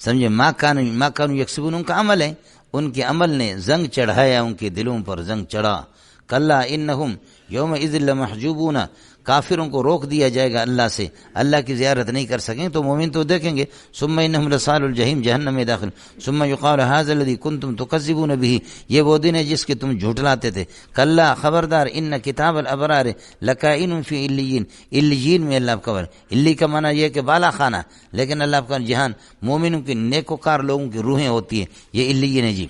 سمجھے، ماں کانو یکسبون ان کا عمل ہے، ان کے عمل نے زنگ چڑھایا، ان کے دلوں پر زنگ چڑھا. کلا انہم یومئذ لمحجوبون، کافروں کو روک دیا جائے گا اللہ سے، اللہ کی زیارت نہیں کر سکیں تو مومن تو دیکھیں گے. ثم انہم لصال الجحیم، جہنم میں داخل. ثم یقال ھذا الذی کنتم تکذبون به، یہ وہ دن ہے جس کے تم جھٹلاتے تھے. کلا خبردار، ان کتاب الابرار لکائن فی علیین، علیین میں اللہ کا علی کا معنی یہ کہ بالا خانہ، لیکن اللہ کا جہان مومنوں کے نیکوکار لوگوں کی روحیں ہوتی ہیں، یہ علیین ہے جی.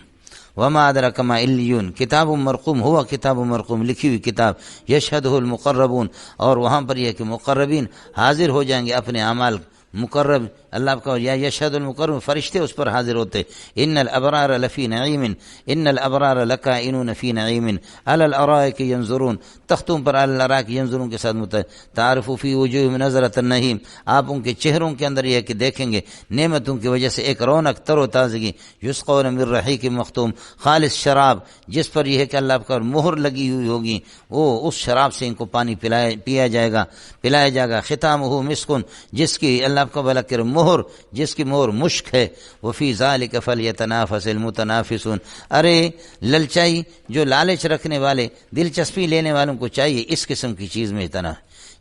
وما ادراک ما علیون، کتاب مرقوم، ہوا کتاب مرقوم، لکھی ہوئی کتاب، یشہدہ المقربون، اور وہاں پر یہ کہ مقربین حاضر ہو جائیں گے اپنے اعمال. مقرب اللہ کا یا یشہد المقرب، فرشتے اس پر حاضر ہوتے. ان الابرار لفی نعیم، ان الابرار لکائنون فی نعیم، علی الارائک ینظرون، تختوں پر علی الارائک ینظرون کے ساتھ تعرف فی وجوہہم نظرۃ النعیم، آپ ان کے چہروں کے اندر یہ کہ دیکھیں گے نعمتوں کی وجہ سے ایک رونق، تر و تازگی. یسقون من رحیق مختوم، خالص شراب جس پر یہ ہے کہ اللہ کا مہر لگی ہوئی ہوگی، وہ اس شراب سے ان کو پانی پلایا جائے گا. ختامہ مسکن، جس کی اللہ اللہ آپ کا بھلا کرے مہر، جس کی مہر مشک ہے، وفی ذالک فلیتنافس المتنافسون، ارے للچائی جو لالچ رکھنے والے، دلچسپی لینے والوں کو چاہیے اس قسم کی چیز میں اتنا،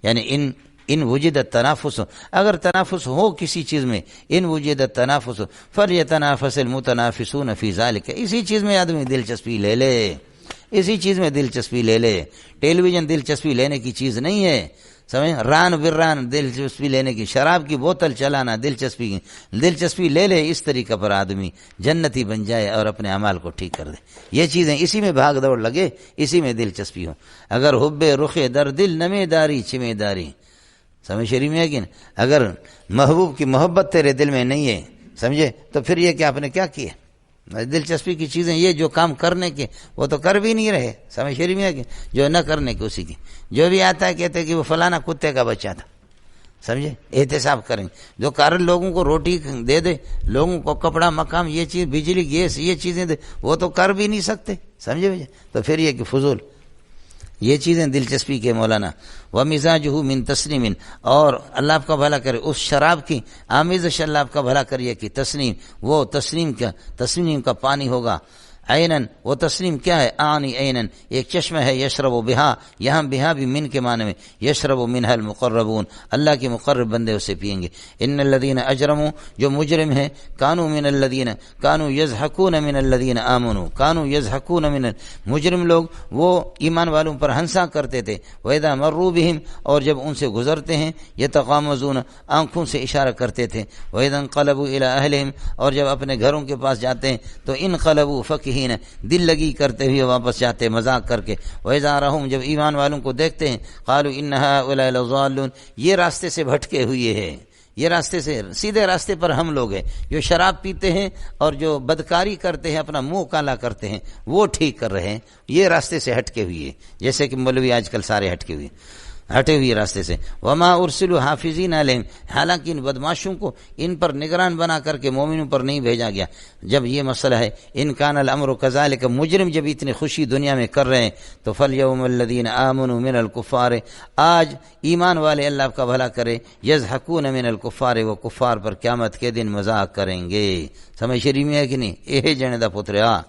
یعنی ان وجدت تنافس، اگر تنافس ہو کسی چیز میں، ان وجدت تنافس فلیتنافس المتنافسون فی ذالک، اسی چیز میں آدمی دلچسپی لے لے، اسی چیز میں دلچسپی لے لے۔ ٹیلی ویژن دلچسپی لینے کی چیز نہیں ہے، سمجھ، ران بران دلچسپی لینے کی، شراب کی بوتل چلانا دلچسپی لے لے، اس طریقے پر آدمی جنتی بن جائے اور اپنے اعمال کو ٹھیک کر دے۔ یہ چیزیں اسی میں بھاگ دوڑ لگے، اسی میں دلچسپی ہو۔ اگر حب رخ در دل نمے داری چمے داری، سمجھ شریف میں ہے کہ اگر محبوب کی محبت تیرے دل میں نہیں ہے، سمجھے، تو پھر یہ کہ آپ نے کیا کیا؟ دلچسپی کی چیزیں یہ جو کام کرنے کے وہ تو کر بھی نہیں رہے، سمجھ شریف میں ہے کہ جو نہ کرنے کے اسی کی، جو بھی آتا ہے کہتے کہ وہ فلانا کتے کا بچہ تھا، سمجھے، احتساب کریں گے۔ جو کارن لوگوں کو روٹی دے دے، لوگوں کو کپڑا مکان یہ چیز بجلی گیس یہ چیزیں دے، وہ تو کر بھی نہیں سکتے، سمجھے بھائی، تو پھر یہ کہ فضول یہ چیزیں دلچسپی کے مولانا۔ وَمِزَاجُهُ مِن تسنیم، اور اللہ آپ کا بھلا کرے اس شراب کی آمیزش اللہ آپ کا بھلا کریے کہ تسنیم، وہ تسنیم کا پانی ہوگا، عینن، وہ تسنیم کیا ہے؟ آنی عینن، ایک چشمہ ہے، یشرب بہا، یہاں بہا بھی من کے معنی میں، یشرب منها المقربون، اللہ کے مقرب بندے اسے پئیں گے۔ ان الذین اجرموا، جو مجرم ہیں، کانوا من الذین کانوا یضحکون من الذین آمنوا، کانوا یضحکون من، مجرم لوگ وہ ایمان والوں پر ہنسا کرتے تھے، واذا مروا بہم، اور جب ان سے گزرتے ہیں، یتغامزون، آنکھوں سے اشارہ کرتے تھے، واذا انقلبوا الی اہلہم، اور جب اپنے گھروں کے پاس جاتے ہیں تو انقلبوا فکہین، دل لگی کرتے ہوئے واپس جاتے مذاق کر کے، وَإِذَا رَأَوْهُمْ، جب ایمان والوں کو دیکھتے ہیں، قَالُوا إِنَّ هَؤُلَاءِ لَضَالُّونَ، یہ راستے سے بھٹکے ہوئے ہیں، یہ راستے سے، سیدھے راستے پر ہم لوگ ہیں، جو شراب پیتے ہیں اور جو بدکاری کرتے ہیں، اپنا منہ کالا کرتے ہیں، وہ ٹھیک کر رہے ہیں، یہ راستے سے ہٹکے ہوئے ہیں، جیسے کہ مولوی آج کل سارے ہٹے ہوئے راستے سے۔ وما ارسلوا حافظین علیہم، حالانکہ ان بدماشوں کو ان پر نگران بنا کر کے مومنوں پر نہیں بھیجا گیا۔ جب یہ مسئلہ ہے، ان کان الامر کذالک، مجرم جب اتنی خوشی دنیا میں کر رہے ہیں تو فالیوم الذین آمنوا من الکفار، آج ایمان والے اللہ آپ کا بھلا کرے، یضحکون من الکفار، وہ کفار پر قیامت کے دن مذاق کریں گے۔ سمجھ شریف میں ہے کہ نہیں؟ اے جنے دا پترا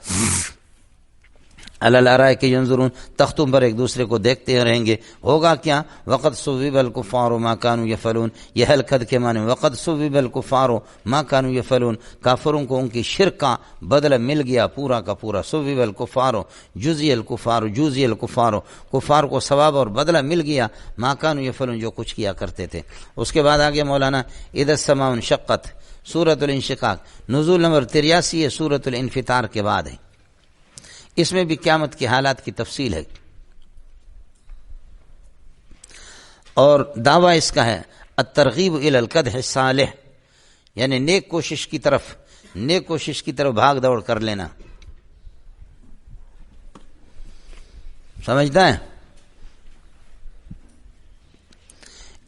علی الارائک ینظرون، تختوں پر ایک دوسرے کو دیکھتے رہیں گے، ہوگا کیا؟ وقد صوب الکفار ما کانوا یفعلون، یہ حلقت کے معنی وقد صوب الکفار ما کانوا یفعلون، کافروں کو ان کی شرک کا بدلہ مل گیا پورا کا پورا۔ صوب الکفار جزی الکفار، جوزی الکفار، کفار کو ثواب اور بدلہ مل گیا ما کانوا یفعلون، جو کچھ کیا کرتے تھے۔ اس کے بعد آگے مولانا اذا السماء انشقت، سورۃ الانشقاق، نزول نمبر 83 ہے، سورۃ الانفطار کے بعد ہے۔ اس میں بھی قیامت کے حالات کی تفصیل ہے، اور دعویٰ اس کا ہے الترغیب الی القدح الصالح، یعنی نیک کوشش کی طرف بھاگ دوڑ کر لینا، سمجھتا ہے؟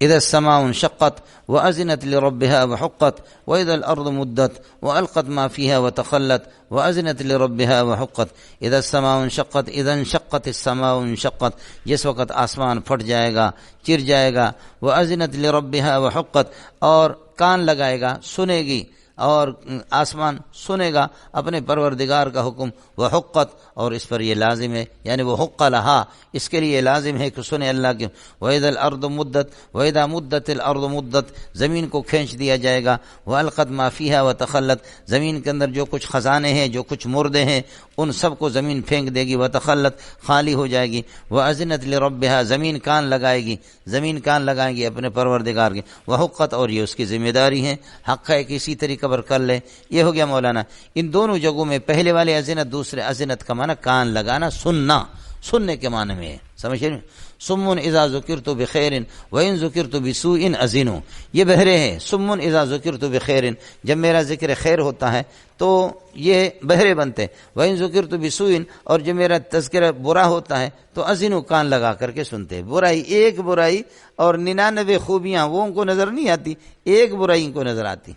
اذا السماء انشقت وأذنت لربها وحقت وإذا الأرض مدت وألقت ما فيها وتخلت وأذنت لربها وحقت اذا السماء انشقت، اذا انشقت السماء انشقت، جس وقت آسمان پھٹ جائے گا، چر جائے گا، وأذنت لربها وحقت، اور کان لگائے گا، سنے گی، اور آسمان سنے گا اپنے پروردگار کا حکم، وحقت، اور اس پر یہ لازم ہے، یعنی وہ حق لہا، اس کے لیے لازم ہے کہ سنے اللہ کے۔ وَإِذَا الْأَرْضُ مُدَّتْ وَإِذَا مُدَّتِ الْأَرْضُ مُدَّتْ، زمین کو کھینچ دیا جائے گا، وَأَلْقَتْ مَا فِيهَا وَتَخَلَّتْ، زمین کے اندر جو کچھ خزانے ہیں، جو کچھ مردے ہیں، ان سب کو زمین پھینک دے گی، وَتَخَلَّتْ، خالی ہو جائے گی، وَأَذِنَتْ لِرَبِّهَا، زمین کان لگائے گی، زمین کان لگائیں گی اپنے پروردگار کے، وحقت، اور یہ اس کی ذمہ داری ہے، حق ہے کہ اسی طریقے پر کر لے۔ یہ ہو گیا مولانا ان دونوں جگہوں میں، پہلے والے اذنت، دوسرے اذنت کا معنی کان لگانا، سننا، سننے کے معنی میں ہے، سمجھ رہے؟ سمن اذا ذکرت بخیر وان ذکرت بسوء اذنوا، یہ بہرے ہیں۔ سمن اذا ذکرت بخیر، جب میرا ذکر خیر ہوتا ہے تو یہ بہرے بنتے، وان ذکرت بسوء، اور جب میرا تذکرہ برا ہوتا ہے تو اذنوا، کان لگا کر کے سنتے۔ برائی، ایک برائی اور 99 خوبیاں وہ ان کو نظر نہیں آتی، ایک برائی ان کو نظر آتی،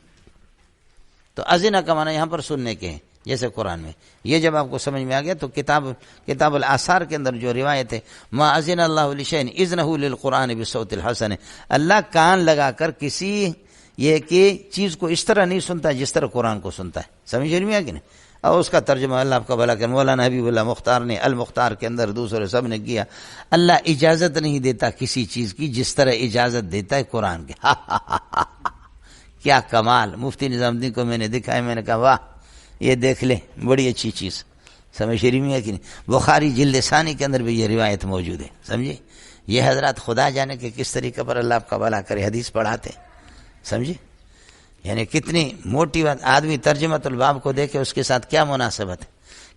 تو اذنہ کا معنی یہاں پر سننے کے ہیں، جیسے قرآن میں۔ یہ جب آپ کو سمجھ میں آ گیا تو کتاب الآثار کے اندر جو روایت ہے، ما اذن اللہ لشیء اذنہ للقرآن بصوت الحسن، اللہ کان لگا کر کسی یہ کہ چیز کو اس طرح نہیں سنتا جس طرح قرآن کو سنتا ہے. سمجھ میں آ کہ نہیں؟ اور اس کا ترجمہ اللہ آپ کا بھلا کر مولانا حبیب اللہ مختار نے المختار کے اندر دوسرے سب نے کیا. اللہ اجازت نہیں دیتا کسی چیز کی جس طرح اجازت دیتا ہے قرآن کے. کیا کمال. مفتی نظام الدین کو میں نے دکھایا, میں نے کہا واہ یہ دیکھ لیں بڑی اچھی چیز. سمجھ شریف میں ہے کہ نہیں؟ بخاری جلد ثانی کے اندر بھی یہ روایت موجود ہے. سمجھے؟ یہ حضرات خدا جانے کے کس طریقے پر اللہ آپ کا بھلا کرے حدیث پڑھاتے. سمجھے؟ یعنی کتنی موٹی بات. آدمی ترجمۃ الباب کو دیکھے اس کے ساتھ کیا مناسبت ہے.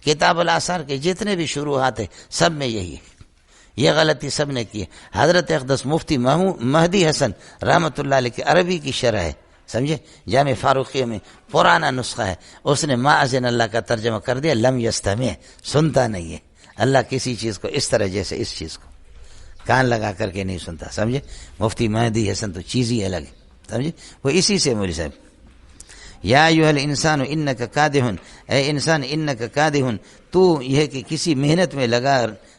کتاب الاثار کے جتنے بھی شروحات ہیں سب میں یہی ہے. یہ غلطی سب نے کی ہے. حضرت اقدس مفتی مہدی حسن رحمۃ اللہ علیہ کی عربی کی شرح ہے. سمجھے؟ جامع فاروقیہ میں پرانا نسخہ ہے, اس نے ما اذن اللہ کا ترجمہ کر دیا لم یستمع, سنتا نہیں ہے. اللہ کسی چیز کو اس طرح جیسے اس چیز کو کان لگا کر کے نہیں سنتا. سمجھے؟ مفتی مہدی حسن تو چیز ہی الگ ہے. سمجھے؟ وہ اسی سے مولوی صاحب یا ایھا الانسان انک کادح, اے انسان انک کادح, تو یہ کہ کسی محنت میں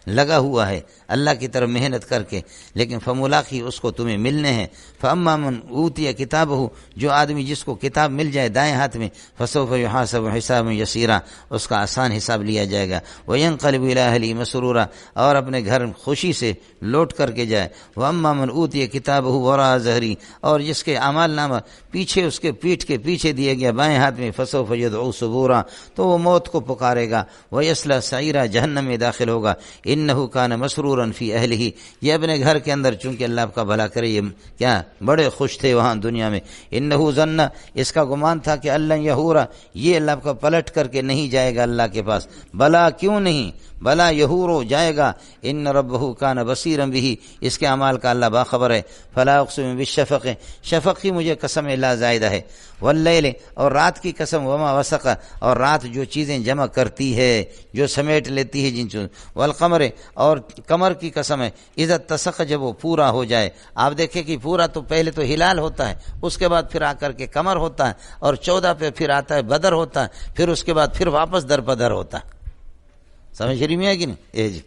لگا ہوا ہے اللہ کی طرف محنت کر کے, لیکن فملاقی اس کو تمہیں ملنے ہیں. فاما من اوتی کتابہ, جو آدمی جس کو کتاب مل جائے دائیں ہاتھ میں, فسوف یحاسب حسابا یسیرا, اس کا آسان حساب لیا جائے گا. وینقلب الی اہلہ مسرورا, اور اپنے گھر خوشی سے لوٹ کر کے جائے. واما من اوتی کتابہ وراء ظہری, اور جس کے اعمال نامہ پیچھے اس کے پیٹھ کے پیچھے دیا گیا بائیں ہاتھ میں, فسوف یدعو ثبورا, تو وہ موت کو پکارے گا. ویصلی سعیرا, جہنم میں داخل ہوگا. انہ کان مسرورا فی اہلہ, یہ اپنے گھر کے اندر چونکہ اللہ آپ کا بھلا کرے یہ کیا بڑے خوش تھے وہاں دنیا میں. انہ ظن, اس کا گمان تھا کہ اللہ یہورا, یہ اللہ آپ کا پلٹ کر کے نہیں جائے گا اللہ کے پاس. بلا, کیوں نہیں, بلا یہورو, جائے گا. ان ربہ کان بصیرا بہ, اس کے اعمال کا اللہ باخبر ہے. فلا اقسم بالشفق, شفق کی مجھے قسم لا زائدہ ہے. واللیل, اور رات کی قسم, وما وسق, اور رات جو چیزیں جمع کرتی ہے جو سمیٹ لیتی ہے جن چیزوں. والقمر, اور قمر کی قسم ہے. اذا اتسق, جب وہ پورا ہو جائے. آپ دیکھیں کہ پورا تو پہلے تو ہلال ہوتا ہے, اس کے بعد پھر آ کر کے قمر ہوتا ہے, اور 14 پہ پھر آتا ہے بدر ہوتا ہے, پھر اس کے بعد پھر واپس در بدر ہوتا ہے. سمجھ رہی میں ہے کہ نہیں؟ جی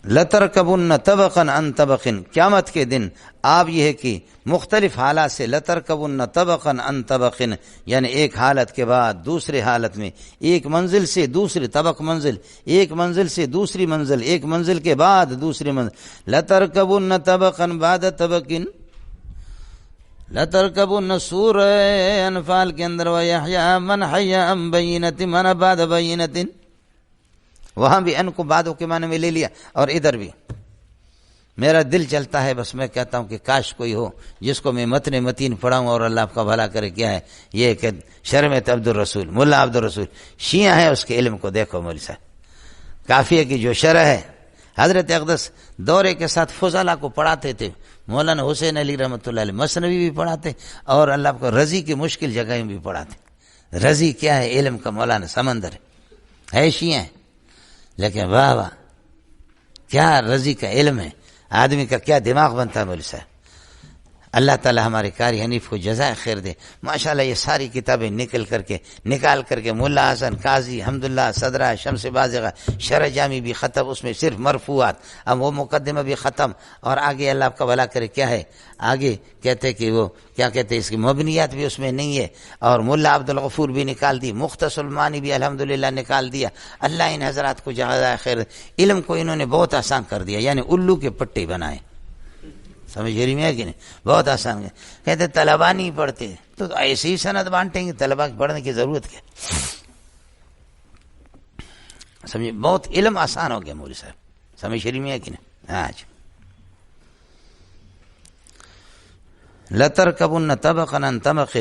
لترکبن طبقا عن طبق, قیامت کے دن آپ یہ ہے کہ مختلف حالات سے, لترکبن طبقا عن طبق, یعنی ایک حالت کے بعد دوسرے حالت میں, ایک منزل سے دوسری طبق منزل, ایک منزل سے دوسری منزل, ایک منزل کے بعد دوسری منزل. لترکبن طبقا بعد طبق, لترکبن, سورہ انفال کے اندر ویحیی من حی عن بینۃ من بعد بینۃ, وہاں بھی ان کو بعدوں کے معنی میں لے لیا, اور ادھر بھی. میرا دل چلتا ہے بس میں کہتا ہوں کہ کاش کوئی ہو جس کو میں متن متین پڑھاؤں اور اللہ آپ کا بھلا کرے. کیا ہے یہ کہ شرمت عبد الرسول, ملا عبد الرسول شیعہ ہے, اس کے علم کو دیکھو مولوی صاحب. کافیہ کی جو شرح ہے, حضرت اقدس دورے کے ساتھ فضلا کو پڑھاتے تھے. مولانا حسین علی رحمۃ اللہ علیہ مثنوی بھی پڑھاتے, اور اللہ کو رضی کی مشکل جگہیں بھی پڑھاتے. رضی کیا ہے, علم کا مولانا سمندر ہے شیعہ, لیکن واہ واہ کیا رضی کا علم ہے. آدمی کا کیا دماغ بنتا ہے مولوی صاحب. اللہ تعالی ہمارے قاری حنیف کو جزائے خیر دے. ماشاءاللہ یہ ساری کتابیں نکال کر کے ملا حسن قاضی حمداللہ صدرہ شمس بازغہ شرح جامی بھی ختم, اس میں صرف مرفوعات, اب وہ مقدمہ بھی ختم, اور آگے اللہ آپ کا بھلا کرے کیا ہے, آگے کہتے کہ وہ کیا کہتے اس کی مبنیات بھی اس میں نہیں ہے, اور ملا عبد الغفور بھی نکال دی, مختصر المعانی بھی الحمدللہ نکال دیا. اللہ ان حضرات کو جزائے خیر دے. علم کو انہوں نے بہت آسان کر دیا, یعنی الو کے پٹے بنائے. سمجھ رہی میں ہے کہ نہیں؟ بہت آسان ہے. کہتے طلبا نہیں پڑھتے, تو ایسے ہی سند بانٹیں گے, طلبا کی پڑھنے کی ضرورت کیا. سمجھے, بہت علم آسان ہو گیا مولوی صاحب. سمجھ رہی میں ہے کہ نہیں؟ آج لترکبن طبقا عن طبق,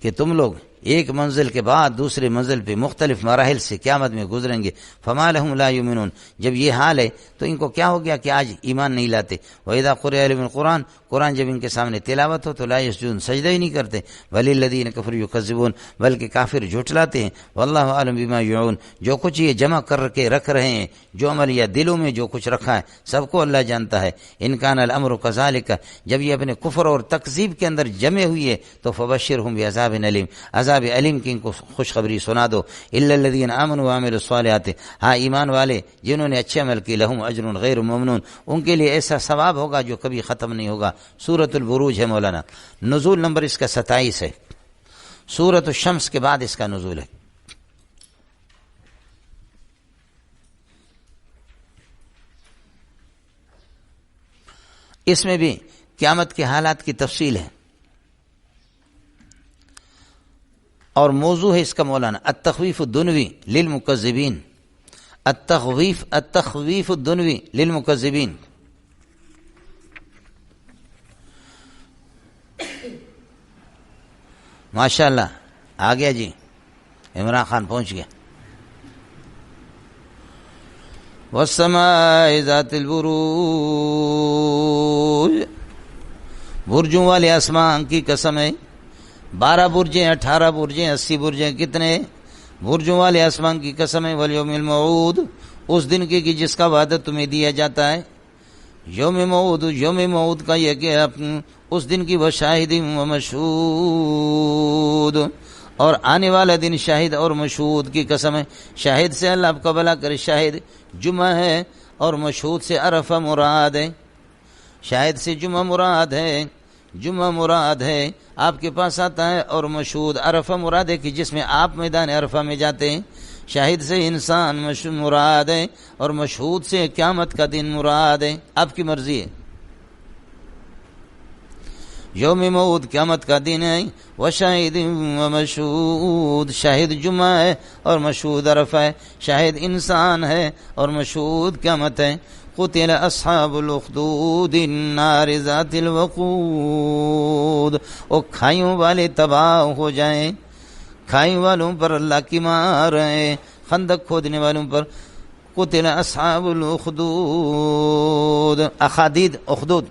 کہ تم لوگ ایک منزل کے بعد دوسرے منزل پہ مختلف مراحل سے قیامت میں گزریں گے. فما لهم لا یؤمنون, جب یہ حال ہے تو ان کو کیا ہو گیا کہ آج ایمان نہیں لاتے. واذا قرئ علیہم القرآن, قرآن جب ان کے سامنے تلاوت ہو تو لا یسجدون, سجدہ ہی نہیں کرتے. بل الذین کفروا یکذبون, بلکہ کافر جھٹلاتے ہیں. واللہ اعلم بما یعون, جو کچھ یہ جمع کر کے رکھ رہے ہیں, جو عمل یا دلوں میں جو کچھ رکھا ہے سب کو اللہ جانتا ہے. ان کان الامر کذالک, جب یہ اپنے کفر اور تکذیب کے اندر جمے ہوئی ہے تو فبشرہم بعذاب علیم, عذاب عذاب علیم کی ان کو خوشخبری سنا دو الا الذین آمنوا وعملوا الصالحات، ہاں ایمان والے جنہوں نے اچھے عمل کیے، لہم اجر غیر ممنون، ان کے لیے ایسا ثواب ہوگا جو کبھی ختم نہیں ہوگا۔ سورۃ البروج ہے مولانا، نزول نمبر اس کا 27 ہے، سورۃ الشمس کے بعد اس کا نزول ہے۔ اس میں بھی قیامت کے حالات کی تفصیل ہے، اور موضوع ہے اس کا مولانا التخویف الدنوی للمکذبین، التخویف الدنوی للمکذبین۔ ماشاء اللہ آ گیا جی، عمران خان پہنچ گیا۔ والسماء ذات البروج، برجوں والے آسمان کی قسم ہے، 12 برجیں، 18 برجیں، 80 برجیں، کتنے برجوں والے آسمان کی قسم ہے۔ والیوم الموعود، اس دن کی کہ جس کا وعدہ تمہیں دیا جاتا ہے۔ یوم موعود کا یہ کہ اس دن کی وہ شاہد و مشہود، اور آنے والا دن شاہد اور مشہود کی قسم ہے۔ شاہد سے اللہ آپ کا بھلا کرے، شاہد جمعہ ہے، اور مشہود سے عرفہ مراد ہے۔ شاہد سے جمعہ مراد ہے آپ کے پاس آتا ہے، اور مشہود عرفہ مراد ہے کہ جس میں آپ میدان عرفہ میں جاتے ہیں۔ شاہد سے انسان مراد ہے، اور مشہود سے قیامت کا دن مراد ہے، آپ کی مرضی ہے۔ یوم موعود قیامت کا دن ہے، وشاہد و مشہود، شاہد جمعہ ہے اور مشہود عرفہ ہے، شاہد انسان ہے اور مشہود قیامت ہے۔ قتل اصحاب الاخدود النار ذات الوقود، او کھائیوں والے تباہ ہو جائیں، کھائیوں والوں پر اللہ کی مار ہے، خندق کھودنے والوں پر۔ قتل اصحاب الاخدود، اخادید اخدود،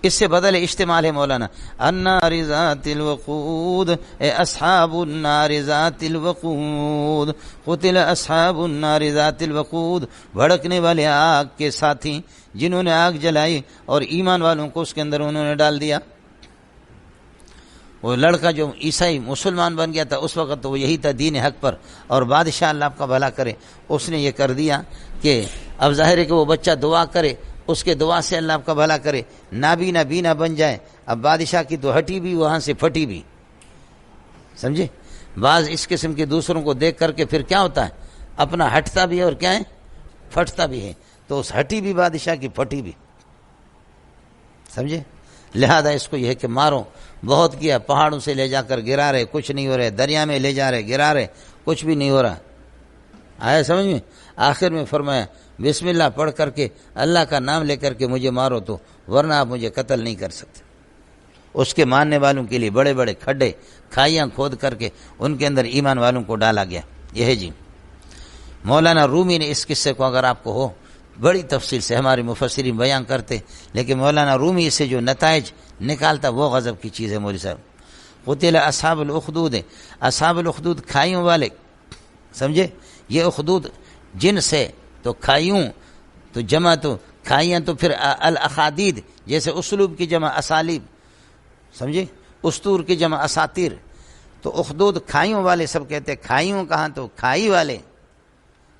اس سے بدل اشتمال ہے مولانا، النار ذات الوقود، اے اصحاب النار ذات الوقود، قتل اصحاب النار ذات الوقود، بھڑکنے والے آگ کے ساتھی جنہوں نے آگ جلائی اور ایمان والوں کو اس کے اندر انہوں نے ڈال دیا۔ وہ لڑکا جو عیسائی مسلمان بن گیا تھا اس وقت تو وہ یہی تھا دین حق پر، اور بادشاہ اللہ آپ کا بھلا کرے اس نے یہ کر دیا کہ اب ظاہر ہے کہ وہ بچہ دعا کرے، اس کے دعا سے اللہ آپ کا بھلا کرے نابینا بینا بن جائے۔ اب بادشاہ کی تو ہٹی بھی وہاں سے پھٹی بھی، سمجھے؟ بعض اس قسم کے دوسروں کو دیکھ کر کے پھر کیا ہوتا ہے، اپنا ہٹتا بھی ہے اور کیا ہے، پھٹتا بھی ہے، تو اس ہٹی بھی بادشاہ کی پھٹی بھی، سمجھے؟ لہذا اس کو یہ ہے کہ مارو، بہت کیا، پہاڑوں سے لے جا کر گرا رہے کچھ نہیں ہو رہے، دریا میں لے جا رہے گرا رہے کچھ بھی نہیں ہو رہا، آیا سمجھ میں؟ آخر میں فرمایا بسم اللہ پڑھ کر کے اللہ کا نام لے کر کے مجھے مارو تو، ورنہ آپ مجھے قتل نہیں کر سکتے۔ اس کے ماننے والوں کے لیے بڑے بڑے کھڈے کھائیاں کھود کر کے ان کے اندر ایمان والوں کو ڈالا گیا۔ یہ ہے جی مولانا رومی نے اس قصے کو اگر آپ کو ہو بڑی تفصیل سے ہمارے مفسرین بیان کرتے، لیکن مولانا رومی سے جو نتائج نکالتا وہ غضب کی چیز ہے مولوی صاحب۔ قتل اصحاب الاخدود، اصحاب الاخدود کھائیوں والے، سمجھے؟ یہ اخدود جنس ہے، تو کھائیوں تو جمع، تو کھائیاں تو پھر الاخادید، جیسے اسلوب کی جمع اسالیب، سمجھے؟ استور کی جمع اساطیر، تو اخدود کھائیوں والے سب کہتے ہیں، کھائیوں کہاں تو کھائی والے،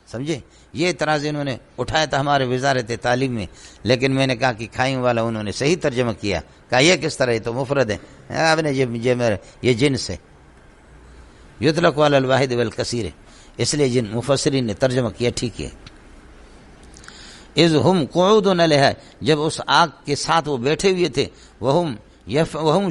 سمجھے؟ یہ اعتراض انہوں نے اٹھایا تھا ہمارے وزارت تعلیم میں، لیکن میں نے کہا کہ کھائیوں والا انہوں نے صحیح ترجمہ کیا، کہا یہ کس طرح، یہ تو مفرد ہے، آپ نے یہ جنس ہے، یطلق علی الواحد والکثیر ہے، اس لیے جن مفسرین نے ترجمہ کیا ٹھیک ہے۔ اذ ہم قعود علیہا، جب اس آگ کے ساتھ وہ بیٹھے ہوئے تھے، وہم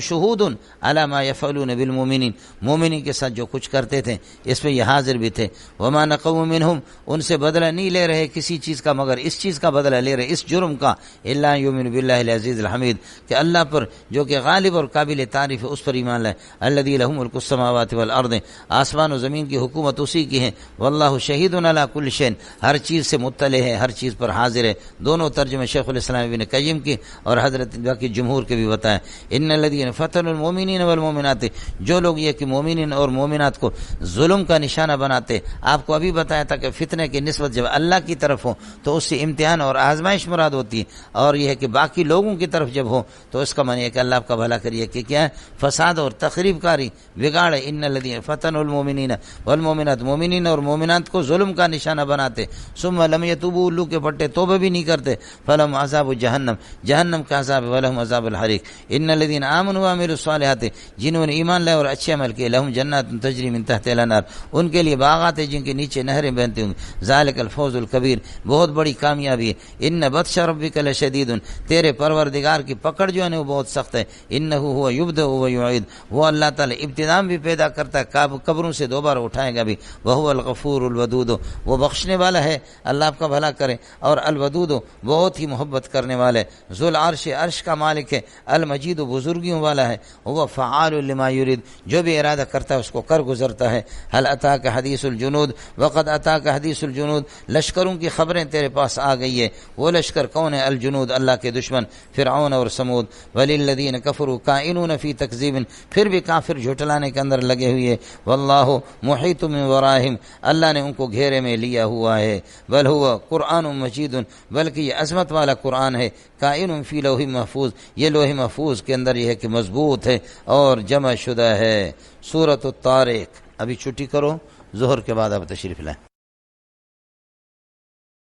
شہود علی ما یفعلون بالمؤمنین، مومنین کے ساتھ جو کچھ کرتے تھے اس پہ یہ حاضر بھی تھے۔ وما نقموا منہم، ان سے بدلہ نہیں لے رہے کسی چیز کا مگر اس چیز کا بدلہ لے رہے، اس جرم کا، الا یؤمن باللہ العزیز الحمید، کہ اللہ پر جو کہ غالب اور قابل تعریف ہے اس پر ایمان لائے۔ الذی لہ ملک السماوات والارض، آسمان و زمین کی حکومت اسی کی ہے۔ واللہ شہید علی کل شیء، ہر چیز سے مطلع ہے، ہر چیز پر حاضر ہے۔ دونوں ترجمے شیخ الاسلام ابن قیم کی اور حضرت باقی جمہور کے بھی بتایا۔ ان الذین فتنوا المؤمنین والمؤمنات، جو لوگ یہ کہ مومنین اور مومنات کو ظلم کا نشانہ بناتے، آپ کو ابھی بتایا تھا کہ فتنے کی نسبت جب اللہ کی طرف ہو تو اس سے امتحان اور آزمائش مراد ہوتی ہے، اور یہ ہے کہ باقی لوگوں کی طرف جب ہو تو اس کا معنی ہے کہ اللہ آپ کا بھلا کریے کہ کیا ہے، فساد اور تخریب کاری بگاڑ ہے۔ ان الذین فتنوا المؤمنین والمؤمنات، مومنین اور مومنات کو ظلم کا نشانہ بناتے، ثم لم یتوبوا، الو کے پٹے توبہ بھی نہیں کرتے، فلہم عذاب جہنم، جہنم کا عذاب، ولہم عذاب الحریق۔ ان الذین آمنوا وعملوا الصالحات، جنہوں نے ایمان لائے اور اچھے عمل کیے، لہم جنات تجری من تحتها الانہار، ان کے لیے باغات ہیں جن کے نیچے نہریں بہتی ہوں گی، ذالک الفوز الکبیر، بہت بڑی کامیابی ہے۔ ان بطش ربک لشدید، تیرے پروردگار کی پکڑ جو ہے وہ بہت سخت ہے۔ انہ هو یبدأ ویعید، وہ اللہ تعالی ابتدا بھی پیدا کرتا ہے، قبروں سے دوبارہ اٹھائے گا بھی۔ وهو الغفور الودود، وہ بخشنے والا ہے، اللہ آپ کا بھلا کرے، اور الودود بہت ہی محبت کرنے والا ہے۔ ذو العرش، عرش کا مالک ہے، المجید بزرگیوں والا ہے، وہ فعال لما یرید، جو بھی ارادہ کرتا ہے اس کو کر گزرتا ہے۔ هل اتاک حدیث الجنود، وقد اتاک حدیث الجنود، لشکروں کی خبریں تیرے پاس آ گئی ہے۔ وہ لشکر کون ہے؟ الجنود، اللہ کے دشمن، فرعون اور سمود۔ وللذین کفروا کائنون فی تکذیب، پھر بھی کافر جھٹلانے کے اندر لگے ہوئے۔ واللہ محیط من ورائہم، اللہ نے ان کو گھیرے میں لیا ہوا ہے۔ بل ہوا قرآن مجید، بلکہ یہ عظمت والا قرآن ہے۔ کائن فی لوح محفوظ، یہ لوح محفوظ کے اندر یہ ہے کہ مضبوط ہے اور جمع شدہ ہے۔ سورۃ الطارق۔ ابھی چھٹی کرو، ظہر کے بعد اب تشریف لائیں۔